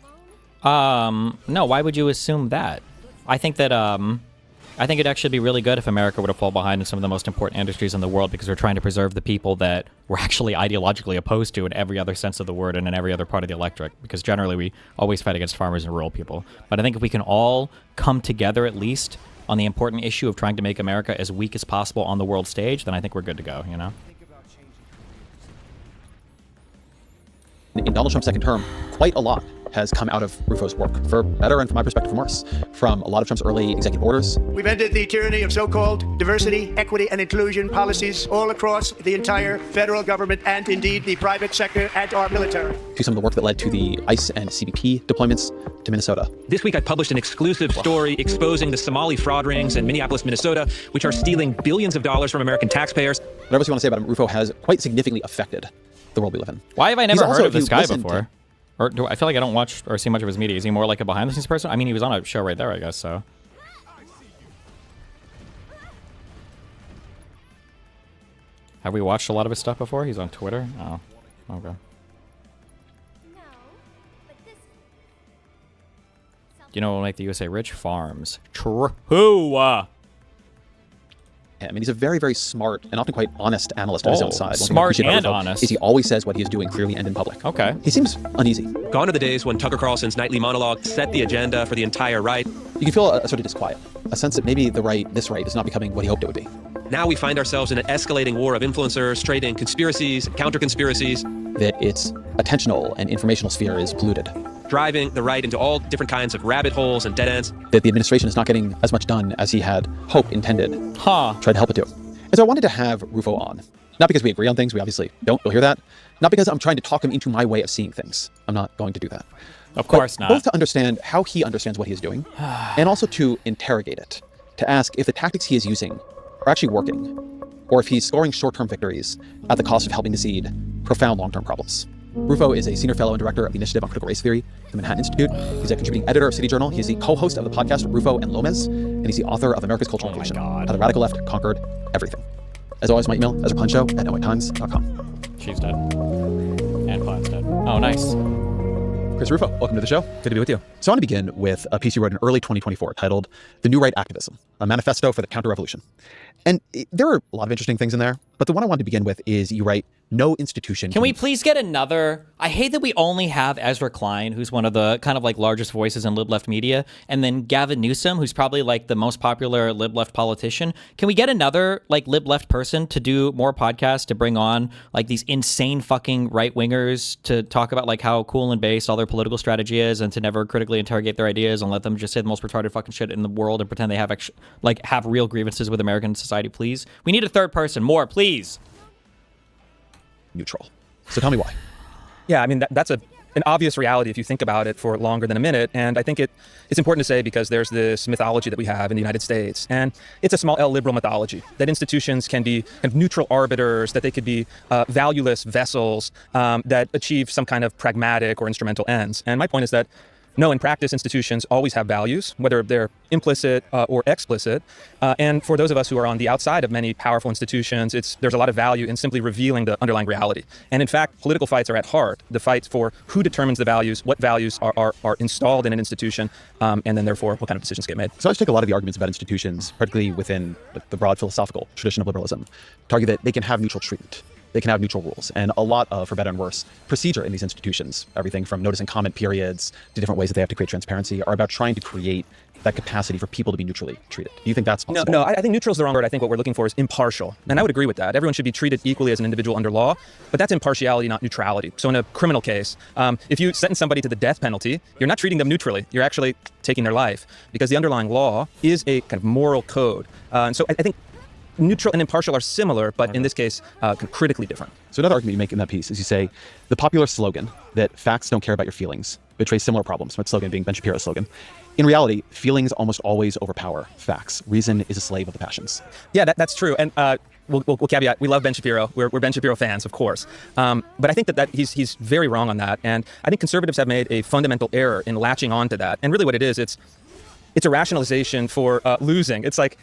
No, why would you assume that? I think that, I think it'd actually be really good if America were to fall behind in some of the most important industries in the world because we're trying to preserve the people that we're actually ideologically opposed to in every other sense of the word and in every other part of the electorate, because generally we always fight against farmers and rural people. But I think if we can all come together at least on the important issue of trying to make America as weak as possible on the world stage, then I think we're good to go, you know? in Donald Trump's second term, quite a lot has come out of Rufo's work, for better and from my perspective, for worse, from a lot of Trump's early executive orders. We've ended the tyranny of so-called diversity, equity, and inclusion policies all across the entire federal government and indeed the private sector and our military. To some of the work that led to the ICE and CBP deployments to Minnesota. This week I published an exclusive story exposing the Somali fraud rings in Minneapolis, Minnesota, which are stealing billions of dollars from American taxpayers. Whatever else you want to say about him, Rufo has quite significantly affected the world we live in. Why have I never heard of this guy before? Or do I feel like I don't watch or see much of his media? Is he more like a behind-the-scenes person? I mean, he was on a show right there, I guess, so. Have we watched a lot of his stuff before? He's on Twitter? Oh, okay. You know what will make the USA rich? Farms. True. I mean, he's a very, very smart and often quite honest analyst on his own side. One thing I Smart appreciate about and Rufo honest. is he always says what he is doing clearly and in public. Okay. He seems uneasy. Gone are the days when Tucker Carlson's nightly monologue set the agenda for the entire right. You can feel a sort of disquiet, a sense that maybe this right, is not becoming what he hoped it would be. Now we find ourselves in an escalating war of influencers, trading conspiracies, counter-conspiracies. That its attentional and informational sphere is polluted. Driving the right into all different kinds of rabbit holes and dead ends. That the administration is not getting as much done as he had hoped, intended, tried to help it do. And so I wanted to have Rufo on. Not because we agree on things, we obviously don't, you'll hear that. Not because I'm trying to talk him into my way of seeing things. I'm not going to do that. Of course not. Both to understand how he understands what he is doing, and also to interrogate it, to ask if the tactics he is using are actually working, or if he's scoring short-term victories at the cost of helping to seed profound long-term problems. Rufo is a senior fellow and director of the Initiative on Critical Race Theory at the Manhattan Institute. He's a contributing editor of City Journal. He's the co-host of the podcast Rufo and Lomez, and he's the author of America's Cultural Revolution, How the Radical Left Conquered Everything. As always, my email, EzraPlancho@nytimes.com. She's dead. And Plan's dead. Oh, nice. Chris Rufo, welcome to the show. Good to be with you. So I want to begin with a piece you wrote in early 2024 titled The New Right Activism, a manifesto for the counter-revolution. And there are a lot of interesting things in there, but the one I wanted to begin with is you write, no institution Can we please get another? I hate that we only have Ezra Klein, who's one of the kind of like largest voices in lib-left media, and then Gavin Newsom, who's probably like the most popular lib-left politician. Can we get another like lib-left person to do more podcasts, to bring on like these insane fucking right-wingers to talk about like how cool and based all their political strategy is, and to never critically interrogate their ideas and let them just say the most retarded fucking shit in the world and pretend they have have real grievances with American society, please? We need a third person. More, please. Neutral. So tell me why. Yeah, I mean, that's an obvious reality if you think about it for longer than a minute. And I think it's important to say because there's this mythology that we have in the United States. And it's a small L liberal mythology that institutions can be kind of neutral arbiters, that they could be valueless vessels that achieve some kind of pragmatic or instrumental ends. And my point is that no, in practice, institutions always have values, whether they're implicit or explicit. And for those of us who are on the outside of many powerful institutions, there's a lot of value in simply revealing the underlying reality. And in fact, political fights are at heart the fight for who determines the values, what values are installed in an institution, and then therefore what kind of decisions get made. So I just take a lot of the arguments about institutions, particularly within the broad philosophical tradition of liberalism, to argue that they can have neutral treatment. They can have neutral rules, and a lot of, for better and worse, procedure in these institutions, everything from notice and comment periods to different ways that they have to create transparency, are about trying to create that capacity for people to be neutrally treated. Do you think that's possible? No, I think neutral is the wrong word. I think what we're looking for is impartial. And I would agree with that. Everyone should be treated equally as an individual under law, but that's impartiality, not neutrality. So in a criminal case, if you sentence somebody to the death penalty, you're not treating them neutrally. You're actually taking their life because the underlying law is a kind of moral code. And so I think neutral and impartial are similar, but in this case, critically different. So another argument you make in that piece is you say the popular slogan that facts don't care about your feelings betrays similar problems, that slogan being Ben Shapiro's slogan. In reality, feelings almost always overpower facts. Reason is a slave of the passions. Yeah, that's true. And we'll caveat, we love Ben Shapiro. We're Ben Shapiro fans, of course. But I think that he's very wrong on that. And I think conservatives have made a fundamental error in latching on to that. And really what it is, it's a rationalization for losing. It's like,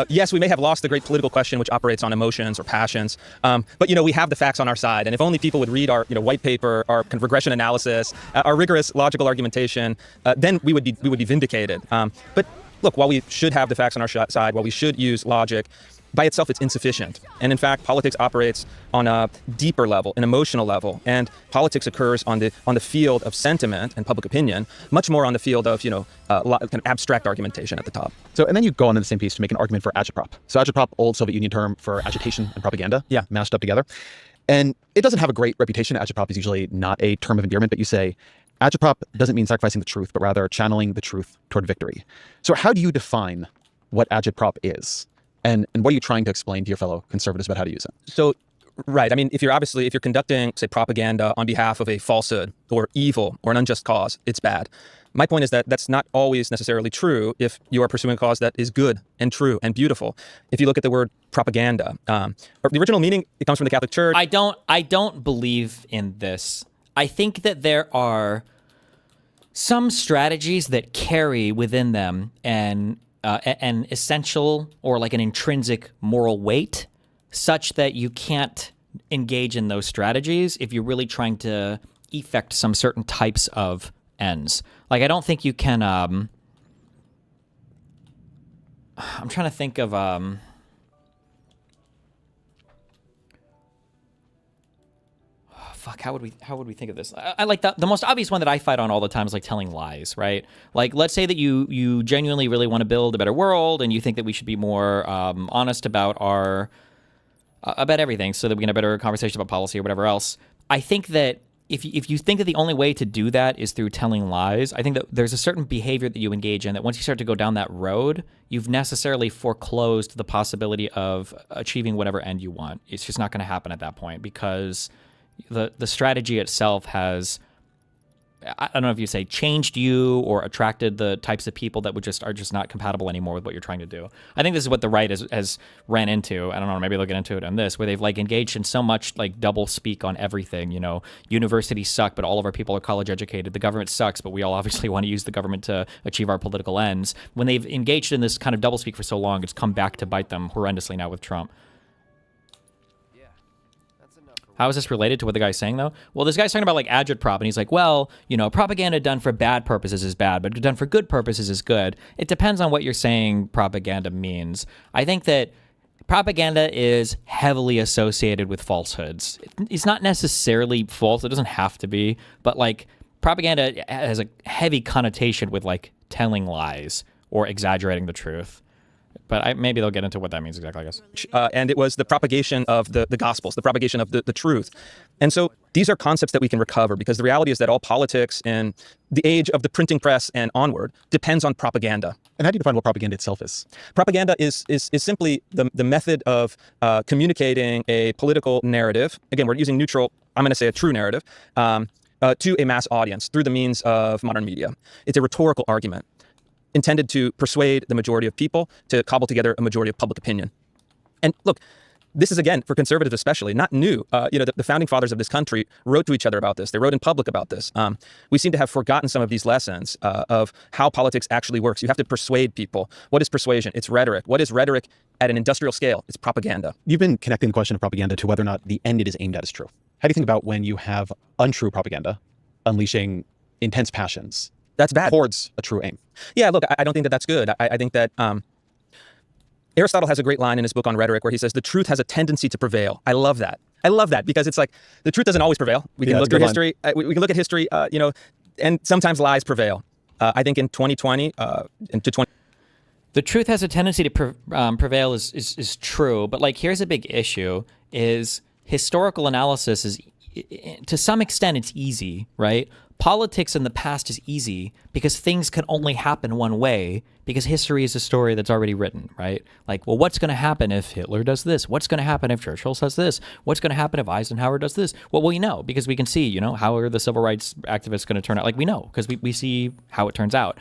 yes, we may have lost the great political question, which operates on emotions or passions, but we have the facts on our side. And if only people would read our white paper, our kind of regression analysis, our rigorous logical argumentation, then we would be vindicated. But look, while we should have the facts on our side, while we should use logic, by itself, it's insufficient. And in fact, politics operates on a deeper level, an emotional level. And politics occurs on the field of sentiment and public opinion, much more on the field of, kind of abstract argumentation at the top. So, and then you go on in the same piece to make an argument for agitprop. So agitprop, old Soviet Union term for agitation and propaganda, mashed up together. And it doesn't have a great reputation. Agitprop is usually not a term of endearment, but you say, agitprop doesn't mean sacrificing the truth, but rather channeling the truth toward victory. So how do you define what agitprop is? And what are you trying to explain to your fellow conservatives about how to use it? So, right. I mean, if you're conducting, say, propaganda on behalf of a falsehood or evil or an unjust cause, it's bad. My point is that that's not always necessarily true if you are pursuing a cause that is good and true and beautiful. If you look at the word propaganda, or the original meaning, it comes from the Catholic Church. I don't believe in this. I think that there are some strategies that carry within them an essential or like an intrinsic moral weight such that you can't engage in those strategies if you're really trying to effect some certain types of ends. Like, I don't think you can, I'm trying to think of fuck, how would we think of this? I like the most obvious one that I fight on all the time is like telling lies, right? Like, let's say that you genuinely really want to build a better world, and you think that we should be more honest about about everything, so that we can have a better conversation about policy or whatever else. I think that if you think that the only way to do that is through telling lies, I think that there's a certain behavior that you engage in that once you start to go down that road, you've necessarily foreclosed the possibility of achieving whatever end you want. It's just not going to happen at that point, because the strategy itself has, I don't know if you say changed you or attracted the types of people that are just not compatible anymore with what you're trying to do. I think this is what the right has ran into. I don't know, maybe they'll get into it on this, where they've like engaged in so much like double speak on everything. You know, universities suck, but all of our people are college educated. The government sucks, but we all obviously want to use the government to achieve our political ends. When they've engaged in this kind of double speak for so long, it's come back to bite them horrendously now with Trump. How is this related to what the guy's saying, though? Well, this guy's talking about like agitprop, and he's like, well, you know, propaganda done for bad purposes is bad, but done for good purposes is good. It depends on what you're saying propaganda means. I think that propaganda is heavily associated with falsehoods. It's not necessarily false. It doesn't have to be, but like propaganda has a heavy connotation with like telling lies or exaggerating the truth. But maybe they'll get into what that means exactly, I guess. And it was the propagation of the Gospels, the propagation of the truth. And so these are concepts that we can recover, because the reality is that all politics in the age of the printing press and onward depends on propaganda. And how do you define what propaganda itself is? Propaganda is simply the method of communicating a political narrative. Again, we're using neutral, I'm going to say a true narrative, to a mass audience through the means of modern media. It's a rhetorical argument intended to persuade the majority of people to cobble together a majority of public opinion. And look, this is, again, for conservatives especially, not new. The founding fathers of this country wrote to each other about this. They wrote in public about this. We seem to have forgotten some of these lessons of how politics actually works. You have to persuade people. What is persuasion? It's rhetoric. What is rhetoric at an industrial scale? It's propaganda. You've been connecting the question of propaganda to whether or not the end it is aimed at is true. How do you think about when you have untrue propaganda unleashing intense passions? That's bad. Towards a true aim. Yeah, look, I don't think that that's good. I think that Aristotle has a great line in his book on rhetoric where he says, the truth has a tendency to prevail. I love that. I love that, because it's like the truth doesn't always prevail. We can look through history. We can look at history, and sometimes lies prevail. I think in 2020 the truth has a tendency to prevail is true. But like, here's a big issue: is historical analysis is, to some extent, it's easy, right? Politics in the past is easy because things can only happen one way, because history is a story that's already written, right? Like, well, what's going to happen if Hitler does this? What's going to happen if Churchill says this? What's going to happen if Eisenhower does this? Well, we know, because we can see, how are the civil rights activists going to turn out? Like, we know, because we see how it turns out.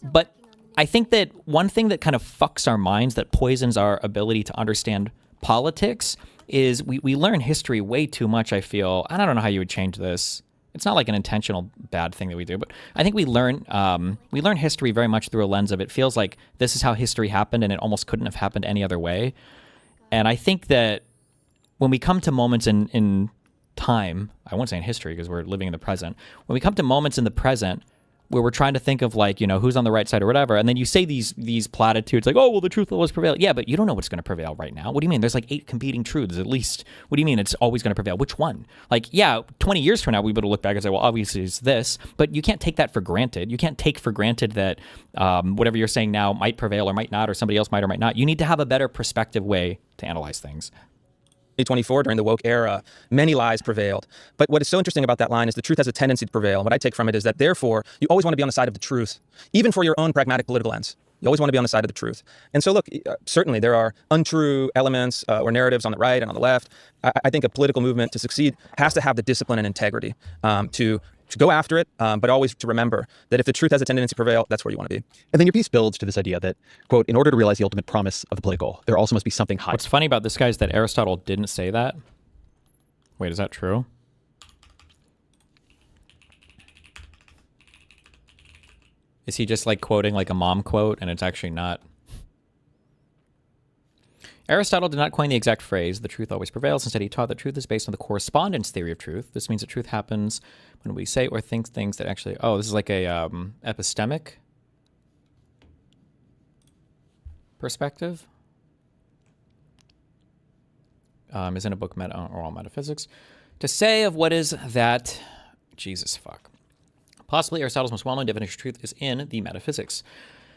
But I think that one thing that kind of fucks our minds, that poisons our ability to understand politics, is we learn history way too much, I feel. And I don't know how you would change this. It's not like an intentional bad thing that we do, but I think we learn history very much through a lens of, it feels like this is how history happened and it almost couldn't have happened any other way. And I think that when we come to moments in time, I won't say in history because we're living in the present, when we come to moments in the present where we're trying to think of like, who's on the right side or whatever, and then you say these platitudes like, oh, well, the truth will always prevail. Yeah, but you don't know what's going to prevail right now. What do you mean? There's like 8 competing truths at least. What do you mean it's always going to prevail? Which one? Like, yeah, 20 years from now, we would look back and say, well, obviously it's this, but you can't take that for granted. You can't take for granted that whatever you're saying now might prevail or might not, or somebody else might or might not. You need to have a better perspective way to analyze things. 2024, during the woke era, many lies prevailed. But what is so interesting about that line is the truth has a tendency to prevail. And what I take from it is that, therefore, you always want to be on the side of the truth, even for your own pragmatic political ends. You always want to be on the side of the truth. And so, look, certainly there are untrue elements or narratives on the right and on the left. I think a political movement to succeed has to have the discipline and integrity to go after it, but always to remember that if the truth has a tendency to prevail, that's where you want to be. And then your piece builds to this idea that, quote, in order to realize the ultimate promise of the political, there also must be something higher. What's funny about this guy is that Aristotle didn't say that. Wait, is that true? Is he just like quoting like a mom quote and it's actually not? Aristotle did not coin the exact phrase, the truth always prevails. Instead, he taught that truth is based on the correspondence theory of truth. This means that truth happens when we say or think things that actually... Oh, this is like a epistemic? perspective. Is in a book, Oral Metaphysics. To say of what is that, Jesus fuck. Possibly Aristotle's most well-known definition of truth is in the Metaphysics.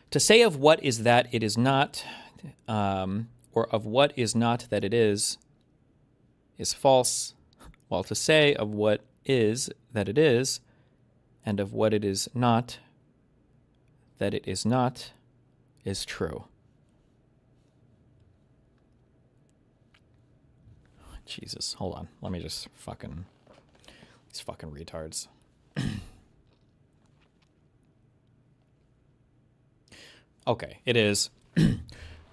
To say of what is that it is not, or of what is not that it is false, while to say of what is that it is, and of what it is not that it is not, is true. Jesus, hold on. Let me just fucking... These fucking retards. Okay, it is.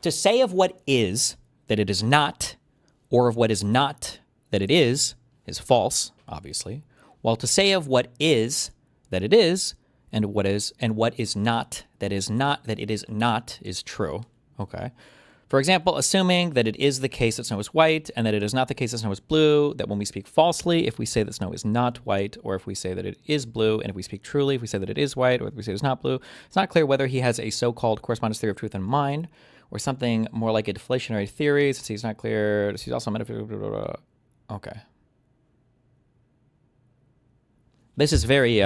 To say of what is that it is not, or of what is not that it is false, obviously. While to say of what is that it is, and what is not that it is not is true. Okay. For example, assuming that it is the case that snow is white and that it is not the case that snow is blue, that when we speak falsely, if we say that snow is not white, or if we say that it is blue, and if we speak truly, if we say that it is white, or if we say it's not blue, it's not clear whether he has a so-called correspondence theory of truth in mind, or something more like a deflationary theory, since he's not clear. He's also metaphysical. Okay. This is very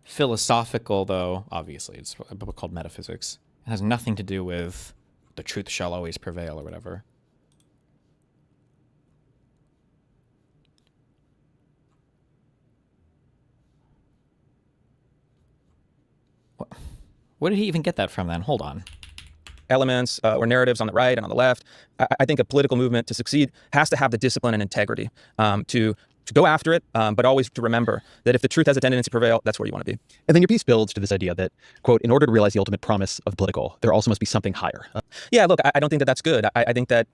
philosophical, though, obviously. It's a book called Metaphysics. It has nothing to do with the truth shall always prevail or whatever. Where did he even get that from then? Hold on. Elements or narratives on the right and on the left. I think a political movement to succeed has to have the discipline and integrity to go after it, but always to remember that if the truth has a tendency to prevail, that's where you want to be. And then your piece builds to this idea that, quote, in order to realize the ultimate promise of the political, there also must be something higher. Yeah, look, I don't think that that's good. I think that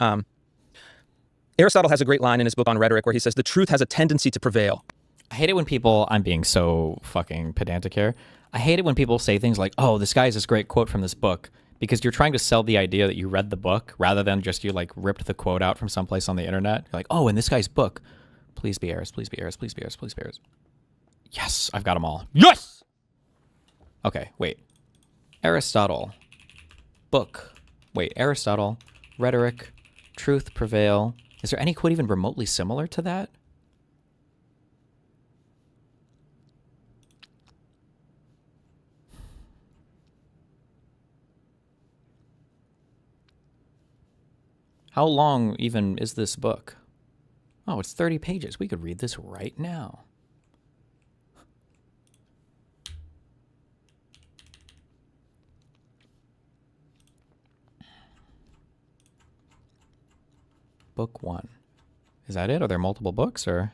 Aristotle has a great line in his book on rhetoric where he says the truth has a tendency to prevail. I hate it when people, I'm being so fucking pedantic here. I hate it when people say things like, oh, this guy has this great quote from this book, because you're trying to sell the idea that you read the book rather than just you like ripped the quote out from someplace on the internet. You're like, oh, in this guy's book. Please be heirs, please be heirs, please be heirs, please be heirs. Yes, I've got them all. Yes! Okay, wait. Aristotle. Book. Wait, Aristotle. Rhetoric. Truth prevail. Is there any quote even remotely similar to that? How long even is this book? Oh, it's 30 pages. We could read this right now. Book 1. Is that it? Are there multiple books or?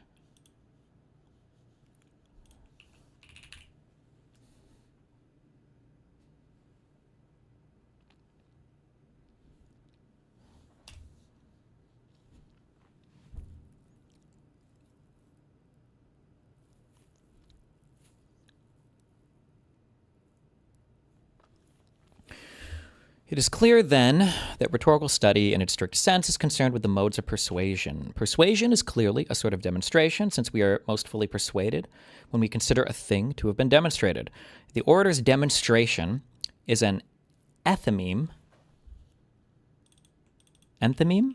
It is clear, then, that rhetorical study in its strict sense is concerned with the modes of persuasion. Persuasion is clearly a sort of demonstration, since we are most fully persuaded when we consider a thing to have been demonstrated. The orator's demonstration is an enthymeme. Enthymeme?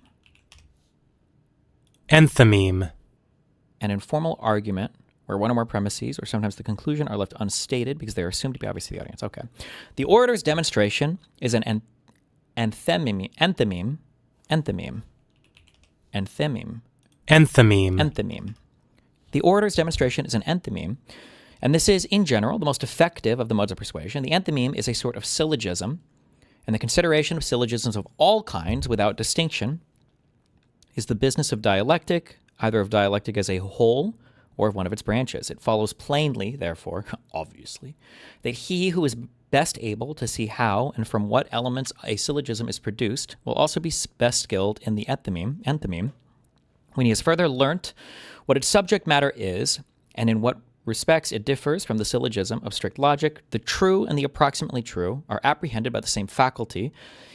Enthymeme. An informal argument where one or more premises, or sometimes the conclusion, are left unstated because they are assumed to be obvious to the audience. Okay. The orator's demonstration is an enthymeme. The orator's demonstration is an enthymeme, and this is, in general, the most effective of the modes of persuasion. The enthymeme is a sort of syllogism, and the consideration of syllogisms of all kinds, without distinction, is the business of dialectic, either of dialectic as a whole or of one of its branches. It follows plainly, therefore, obviously, that he who is best able to see how and from what elements a syllogism is produced will also be best skilled in the enthymeme, when he has further learnt what its subject matter is, and in what respects it differs from the syllogism of strict logic. The true and the approximately true are apprehended by the same faculty.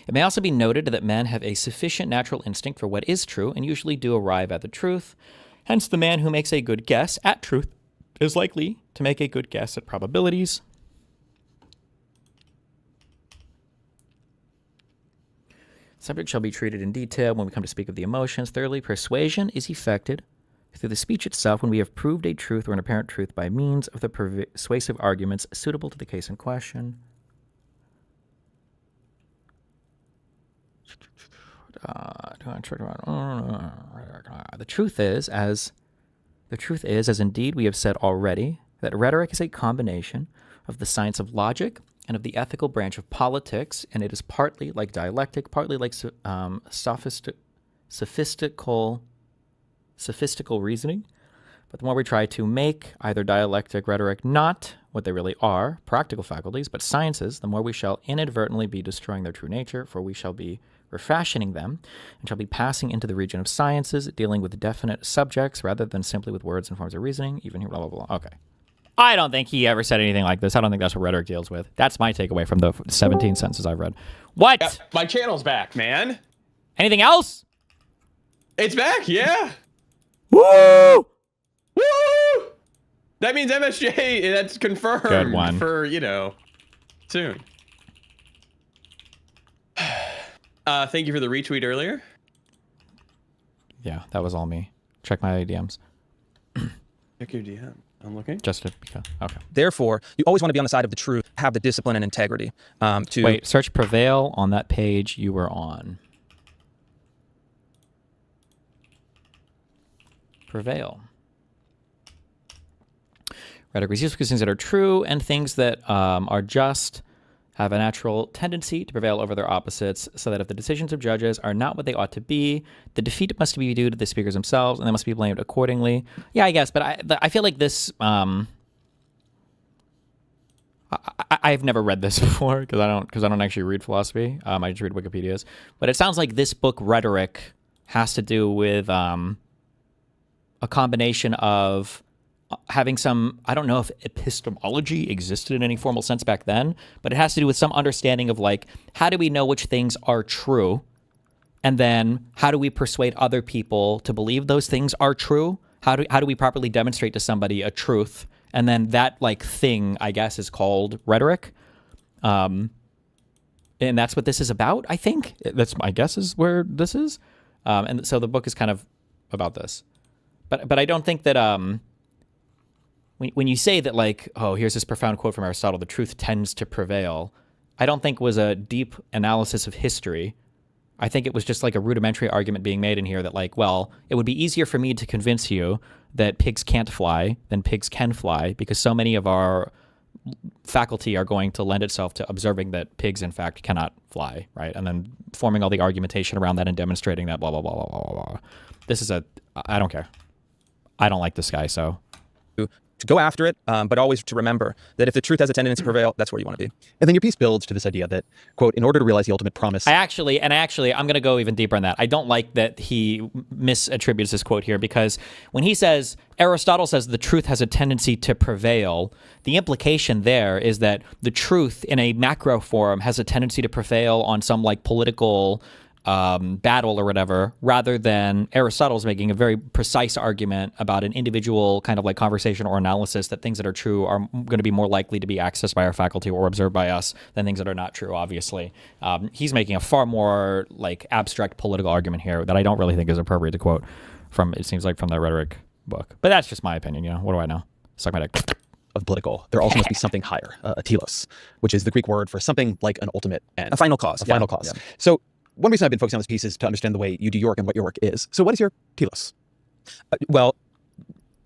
It may also be noted that men have a sufficient natural instinct for what is true, and usually do arrive at the truth. Hence, the man who makes a good guess at truth is likely to make a good guess at probabilities. Subject shall be treated in detail when we come to speak of the emotions. Thirdly, persuasion is effected through the speech itself when we have proved a truth or an apparent truth by means of the persuasive arguments suitable to the case in question. The truth is, as indeed we have said already, that rhetoric is a combination of the science of logic and of the ethical branch of politics, and it is partly like dialectic, partly like sophistical reasoning. But the more we try to make either dialectic, rhetoric not what they really are, practical faculties, but sciences, the more we shall inadvertently be destroying their true nature, for we shall be refashioning them and shall be passing into the region of sciences, dealing with definite subjects rather than simply with words and forms of reasoning, even here, blah, blah, blah. Okay. I don't think he ever said anything like this. I don't think that's what rhetoric deals with. That's my takeaway from the 17 sentences I've read. What? My channel's back, man. Anything else? It's back, yeah. Woo! Woo! That means MSJ, that's confirmed. Good one. For, soon. Thank you for the retweet earlier. Yeah, that was all me. Check my DMs. Check your DM. I'm looking. Just because. Okay. Therefore, you always want to be on the side of the truth, have the discipline and integrity. Wait, search prevail on that page you were on. Prevail. Rhetoric is used because things that are true and things that are just have a natural tendency to prevail over their opposites, so that if the decisions of judges are not what they ought to be, the defeat must be due to the speakers themselves, and they must be blamed accordingly. Yeah, I guess, but I feel like this. I've never read this before because I don't actually read philosophy. I just read Wikipedia's. But it sounds like this book, Rhetoric, has to do with a combination of having some, I don't know if epistemology existed in any formal sense back then, but it has to do with some understanding of like, how do we know which things are true? And then how do we persuade other people to believe those things are true? How do we properly demonstrate to somebody a truth? And then that like thing, I guess, is called rhetoric. And that's what this is about, I think. That's my guess is where this is. And so the book is kind of about this. But I don't think that when you say that, like, oh, here's this profound quote from Aristotle, the truth tends to prevail, I don't think was a deep analysis of history. I think it was just like a rudimentary argument being made in here that, like, well, it would be easier for me to convince you that pigs can't fly than pigs can fly because so many of our faculty are going to lend itself to observing that pigs, in fact, cannot fly, right? And then forming all the argumentation around that and demonstrating that, blah, blah, blah, blah, blah, blah. This is I don't care. I don't like this guy, so... To go after it, but always to remember that if the truth has a tendency to prevail, that's where you want to be. And then your piece builds to this idea that, quote, in order to realize the ultimate promise... Actually, I'm going to go even deeper on that. I don't like that he misattributes this quote here, because when he says, Aristotle says the truth has a tendency to prevail, the implication there is that the truth in a macro form has a tendency to prevail on some like political... battle or whatever, rather than Aristotle's making a very precise argument about an individual kind of like conversation or analysis that things that are true are going to be more likely to be accessed by our faculty or observed by us than things that are not true, obviously. He's making a far more like abstract political argument here that I don't really think is appropriate to quote from, it seems like, from the Rhetoric book. But that's just my opinion, what do I know? Suck my dick. Of political, there also must be something higher, a telos, which is the Greek word for something like an ultimate end. A final cause. A final cause. Yeah. So one reason I've been focusing on this piece is to understand the way you do your work and what your work is. So what is your telos? Well,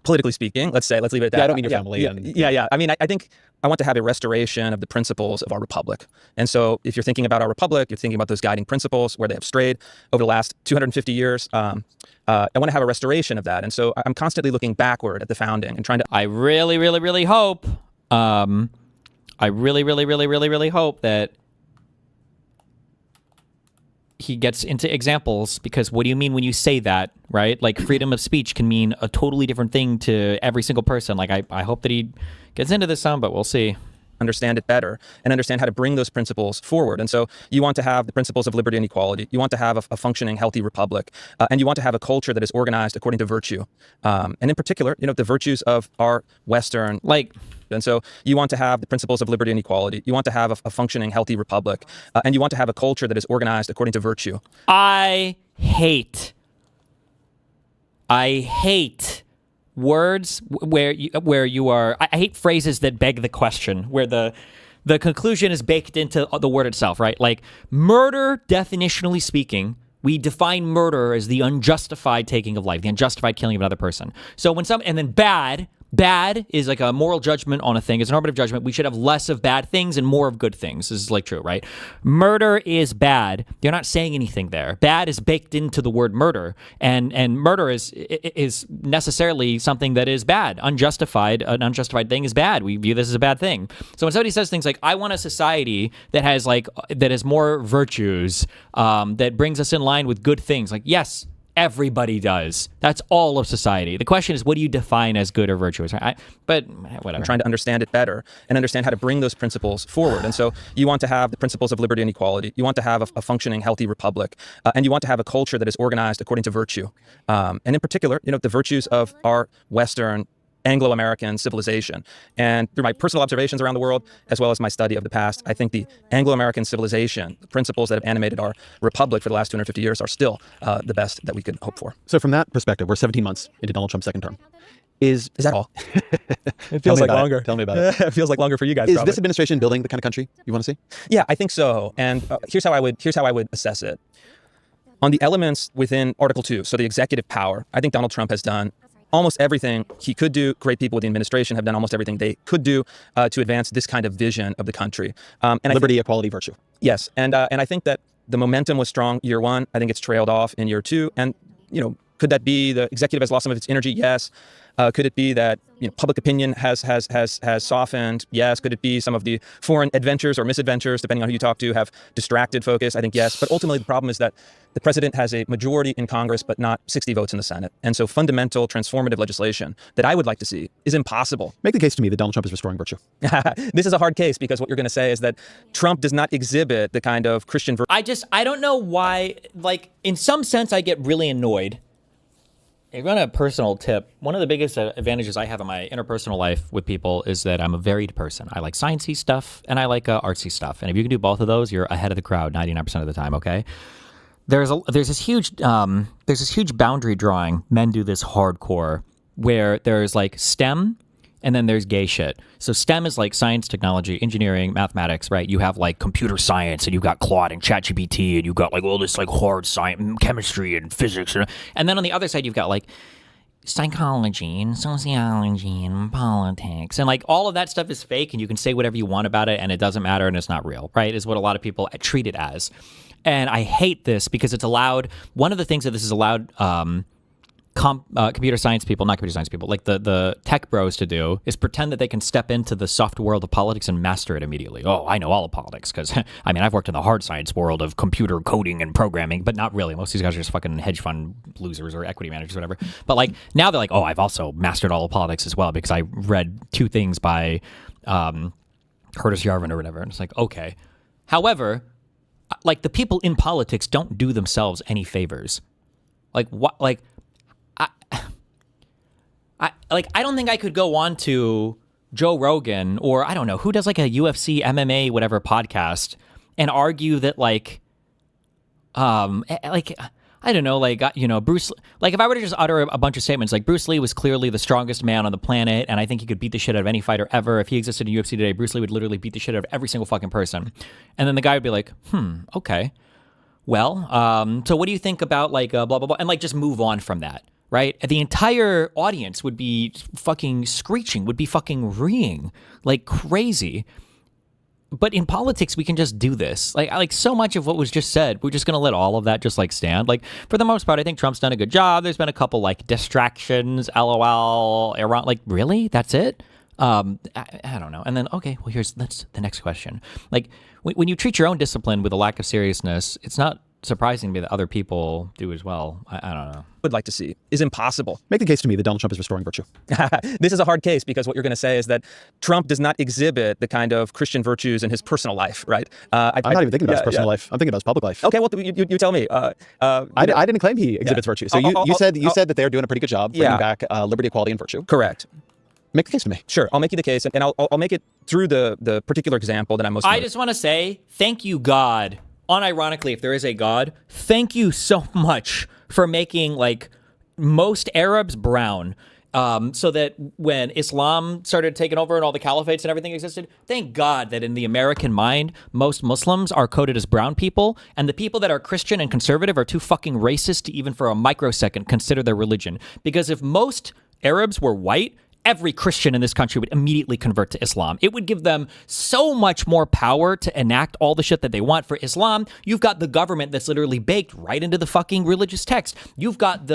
politically speaking, let's leave it at that. Yeah, I don't mean your family. Yeah. I mean, I think I want to have a restoration of the principles of our republic. And so if you're thinking about our republic, you're thinking about those guiding principles where they have strayed over the last 250 years. I want to have a restoration of that. And so I'm constantly looking backward at the founding and trying to... I really, really, really hope, hope that he gets into examples, because what do you mean when you say that, right? Like, freedom of speech can mean a totally different thing to every single person. Like, I hope that he gets into this some, but we'll see. understand it better, and understand how to bring those principles forward. And so you want to have the principles of liberty and equality. You want to have a functioning, healthy republic, and you want to have a culture that is organized according to virtue. And in particular, the virtues of our Western, and so you want to have the principles of liberty and equality. You want to have a functioning, healthy republic, and you want to have a culture that is organized according to virtue. I hate words where you are. I hate phrases that beg the question, where the conclusion is baked into the word itself, right? Like murder, definitionally speaking, we define murder as the unjustified taking of life, the unjustified killing of another person. So and then bad is like a moral judgment on a thing. It's a normative judgment. We should have less of bad things and more of good things. This is like true, right? Murder is bad. You're not saying anything there. Bad is baked into the word murder, and murder is necessarily something that is bad. Unjustified, an unjustified thing is bad. We view this as a bad thing. So when somebody says things like, "I want a society that has more virtues, that brings us in line with good things," like yes. Everybody does. That's all of society. The question is, what do you define as good or virtuous? But whatever. I'm trying to understand it better and understand how to bring those principles forward. And so you want to have the principles of liberty and equality. You want to have a functioning, healthy republic, and you want to have a culture that is organized according to virtue. And in particular, the virtues of our Western Anglo-American civilization. And through my personal observations around the world, as well as my study of the past, I think the Anglo-American civilization, the principles that have animated our republic for the last 250 years are still the best that we could hope for. So from that perspective, we're 17 months into Donald Trump's second term. Is that all? It feels like longer. Tell me about it. It feels like longer for you guys. Is probably. This administration building the kind of country you want to see? Yeah, I think so. And here's how I would assess it. On the elements within Article 2, so the executive power, I think Donald Trump has done almost everything he could do. Great people with the administration have done almost everything they could do to advance this kind of vision of the country. And liberty, equality, virtue. Yes, and I think that the momentum was strong year one. I think it's trailed off in year two. And could that be the executive has lost some of its energy? Yes. Could it be that public opinion has softened? Yes. Could it be some of the foreign adventures or misadventures, depending on who you talk to, have distracted focus? I think yes. But ultimately, the problem is that the president has a majority in Congress, but not 60 votes in the Senate. And so fundamental, transformative legislation that I would like to see is impossible. Make the case to me that Donald Trump is restoring virtue. This is a hard case because what you're going to say is that Trump does not exhibit the kind of Christian virtue. I don't know why, in some sense, I get really annoyed. I run a personal tip. One of the biggest advantages I have in my interpersonal life with people is that I'm a varied person. I like sciencey stuff and I like artsy stuff. And if you can do both of those, you're ahead of the crowd 99% of the time. Okay. There's this huge boundary drawing. Men do this hardcore where there's STEM and then there's gay shit. So STEM is science, technology, engineering, mathematics, right? You have computer science and you've got Claude and ChatGPT and you've got all this hard science, chemistry and physics. And then on the other side, you've got psychology and sociology and politics. And all of that stuff is fake and you can say whatever you want about it and it doesn't matter and it's not real, right? Is what a lot of people treat it as. And I hate this because it's allowed, one of the things that this has allowed computer science people, not computer science people, the tech bros to do is pretend that they can step into the soft world of politics and master it immediately. Oh, I know all of politics because, I've worked in the hard science world of computer coding and programming, but not really. Most of these guys are just fucking hedge fund losers or equity managers or whatever. But now they're oh, I've also mastered all of politics as well because I read 2 things by Curtis Yarvin or whatever. And it's okay. However, the people in politics don't do themselves any favors. What? I don't think I could go on to Joe Rogan or I don't know who does a UFC, MMA, whatever podcast and argue that I don't know, Bruce, if I were to just utter a bunch of statements Bruce Lee was clearly the strongest man on the planet and I think he could beat the shit out of any fighter ever. If he existed in UFC today, Bruce Lee would literally beat the shit out of every single fucking person. And then the guy would be okay. Well, so what do you think about blah, blah, blah, and just move on from that. Right? The entire audience would be fucking screeching, would be fucking reeing like crazy. But in politics, we can just do this. So much of what was just said, we're just going to let all of that just stand. For the most part, I think Trump's done a good job. There's been a couple distractions, LOL, Iran. Really? That's it? I don't know. And then, okay, well, that's the next question. When you treat your own discipline with a lack of seriousness, it's not surprising to me that other people do as well. I don't know. Would like to see is impossible. Make the case to me that Donald Trump is restoring virtue. This is a hard case because what you're going to say is that Trump does not exhibit the kind of Christian virtues in his personal life, right? I'm not even thinking about his personal life. I'm thinking about his public life. Okay, well, you tell me. I didn't claim he exhibits virtue. So you said that they're doing a pretty good job bringing back liberty, equality, and virtue. Correct. Make the case to me. Sure, I'll make you the case, and I'll make it through the particular example that I'm most. I just want to say thank you, God. Unironically, if there is a God, thank you so much for making like most Arabs brown. So that when Islam started taking over and all the caliphates and everything existed, thank God that in the American mind, most Muslims are coded as brown people, and the people that are Christian and conservative are too fucking racist to even for a microsecond consider their religion. Because if most Arabs were white, every Christian in this country would immediately convert to Islam. It would give them so much more power to enact all the shit that they want. For Islam, you've got the government that's literally baked right into the fucking religious text. You've got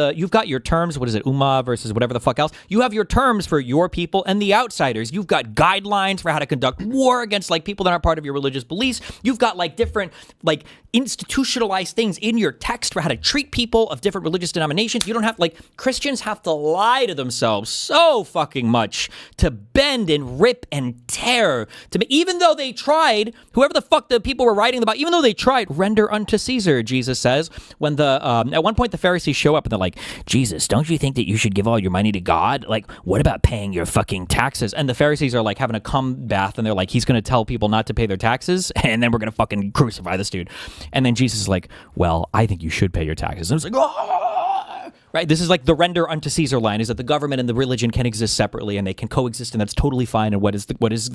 your terms, what is it, Ummah versus whatever the fuck else. You have your terms for your people and the outsiders. You've got guidelines for how to conduct war against like people that aren't part of your religious beliefs. You've got like different like institutionalized things in your text for how to treat people of different religious denominations. You don't have like Christians have to lie to themselves so fucking much to bend and rip and tear even though they tried, whoever the fuck the people were writing about, even though they tried, render unto Caesar, Jesus says. When the at one point the Pharisees show up and they're like, Jesus, don't you think that you should give all your money to God? Like, what about paying your fucking taxes? And the Pharisees are like having a cum bath and they're like, he's going to tell people not to pay their taxes and then we're going to fucking crucify this dude. And then Jesus is like, well, I think you should pay your taxes. And it's like, oh! Right? This is like the render unto Caesar line, is that the government and the religion can exist separately and they can coexist, and that's totally fine. And what is the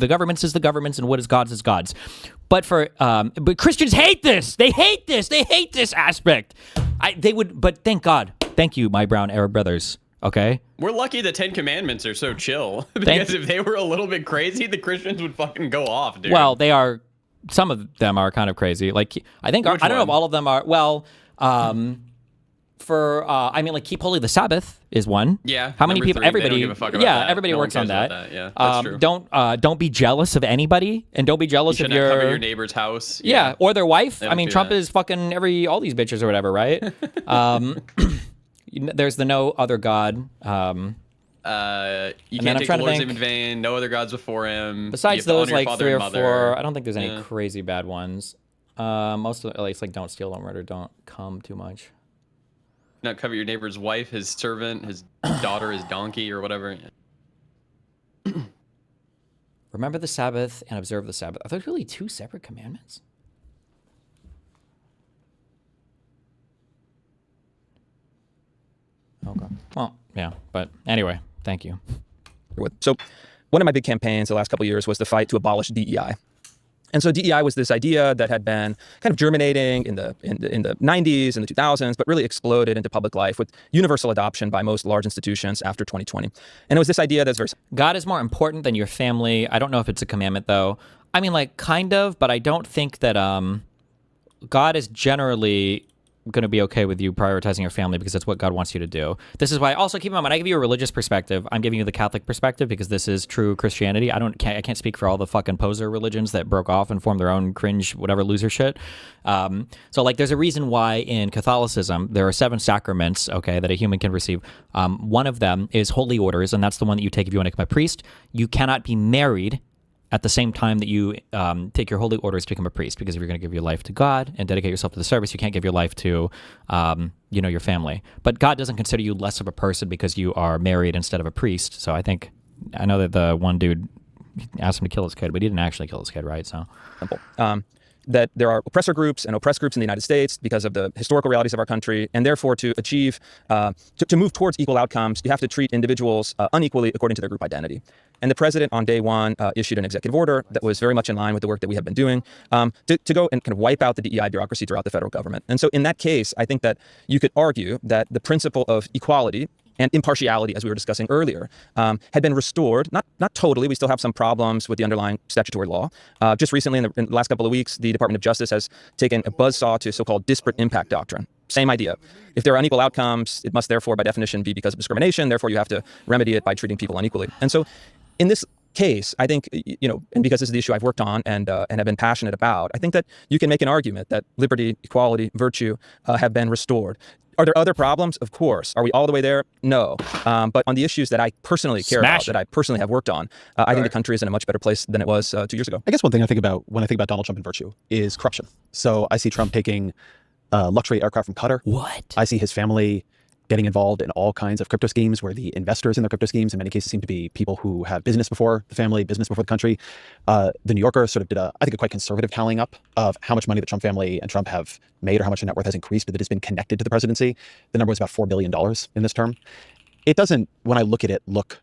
government's is the government's, and what is God's is God's. But but Christians hate this. They hate this. They hate this aspect. But thank God. Thank you, my brown Arab brothers. Okay? We're lucky the 10 Commandments are so chill. Because if they were a little bit crazy, the Christians would fucking go off, dude. Well, they are. Some of them are kind of crazy. Like, I think, I don't know if all of them are. Well, like keep holy the Sabbath is one. Yeah. How many people? Everybody. They don't give a fuck about that. Everybody No one works on cares that. about that. Yeah, that's true. Don't be jealous of anybody, and don't be jealous You of shouldn't cover your neighbor's house. Yeah, or their wife. They I don't mean, do Trump that. is fucking all these bitches or whatever, right? There's the no other God. You And then can't I'm take trying the to Lord's think- name in vain. No other gods before him. Besides you have to those, honor your like father 3 or and mother. 4, I don't think there's any Yeah. crazy bad ones. Most of it's like don't steal, don't murder, don't come too much. Not cover your neighbor's wife, his servant, his daughter, his donkey, or whatever. Remember the Sabbath and observe the Sabbath. Are those really 2 separate commandments? Okay. Well, yeah, but anyway, thank you. So one of my big campaigns the last couple of years was the fight to abolish DEI. And so DEI was this idea that had been kind of germinating in the 90s and the 2000s, but really exploded into public life with universal adoption by most large institutions after 2020. And it was this idea that's very... God is more important than your family. I don't know if it's a commandment, though. I mean, like, kind of, but I don't think that God is generally going to be okay with you prioritizing your family because that's what God wants you to do. This is why, also keep in mind, when I give you a religious perspective, I'm giving you the Catholic perspective because this is true Christianity. I can't speak for all the fucking poser religions that broke off and formed their own cringe, whatever loser shit. So like, there's a reason why in Catholicism, there are 7 sacraments, okay, that a human can receive. One of them is holy orders, and that's the one that you take if you want to become a priest. You cannot be married at the same time that you take your holy orders to become a priest, because if you're going to give your life to God and dedicate yourself to the service, you can't give your life to, your family. But God doesn't consider you less of a person because you are married instead of a priest. So I know that the one dude asked him to kill his kid, but he didn't actually kill his kid, right? So Simple. That there are oppressor groups and oppressed groups in the United States because of the historical realities of our country, and therefore to achieve, to move towards equal outcomes, you have to treat individuals unequally according to their group identity. And the president on day one issued an executive order that was very much in line with the work that we have been doing to go and kind of wipe out the DEI bureaucracy throughout the federal government. And so in that case, I think that you could argue that the principle of equality and impartiality, as we were discussing earlier, had been restored. Not totally. We still have some problems with the underlying statutory law. Just recently, in the last couple of weeks, the Department of Justice has taken a buzzsaw to so-called disparate impact doctrine. Same idea. If there are unequal outcomes, it must therefore, by definition, be because of discrimination. Therefore, you have to remedy it by treating people unequally. And so in this case, I think, and because this is the issue I've worked on and have been passionate about, I think that you can make an argument that liberty, equality, virtue have been restored. Are there other problems? Of course. Are we all the way there? No. But on the issues that I personally care about, that I personally have worked on, I think the country is in a much better place than it was 2 years ago. I guess one thing I think about when I think about Donald Trump and virtue is corruption. So I see Trump taking luxury aircraft from Qatar. What? I see his family getting involved in all kinds of crypto schemes where the investors in their crypto schemes in many cases seem to be people who have business before the family, business before the country. The New Yorker sort of did I think a quite conservative tallying up of how much money the Trump family and Trump have made or how much their net worth has increased that has been connected to the presidency. The number was about $4 billion in this term. It doesn't, when I look at it, look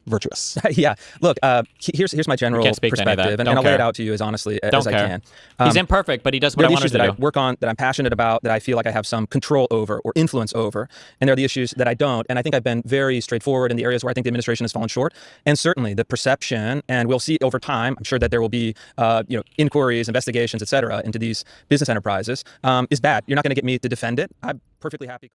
virtuous. Yeah. Look, here's my general perspective, and I'll lay it out to you as honestly as I can. He's imperfect, but he does what I want to do. There are the issues that I work on, that I'm passionate about, that I feel like I have some control over or influence over, and there are the issues that I don't. And I think I've been very straightforward in the areas where I think the administration has fallen short. And certainly the perception, and we'll see over time, I'm sure that there will be inquiries, investigations, et cetera, into these business enterprises, is bad. You're not going to get me to defend it. I'm perfectly happy.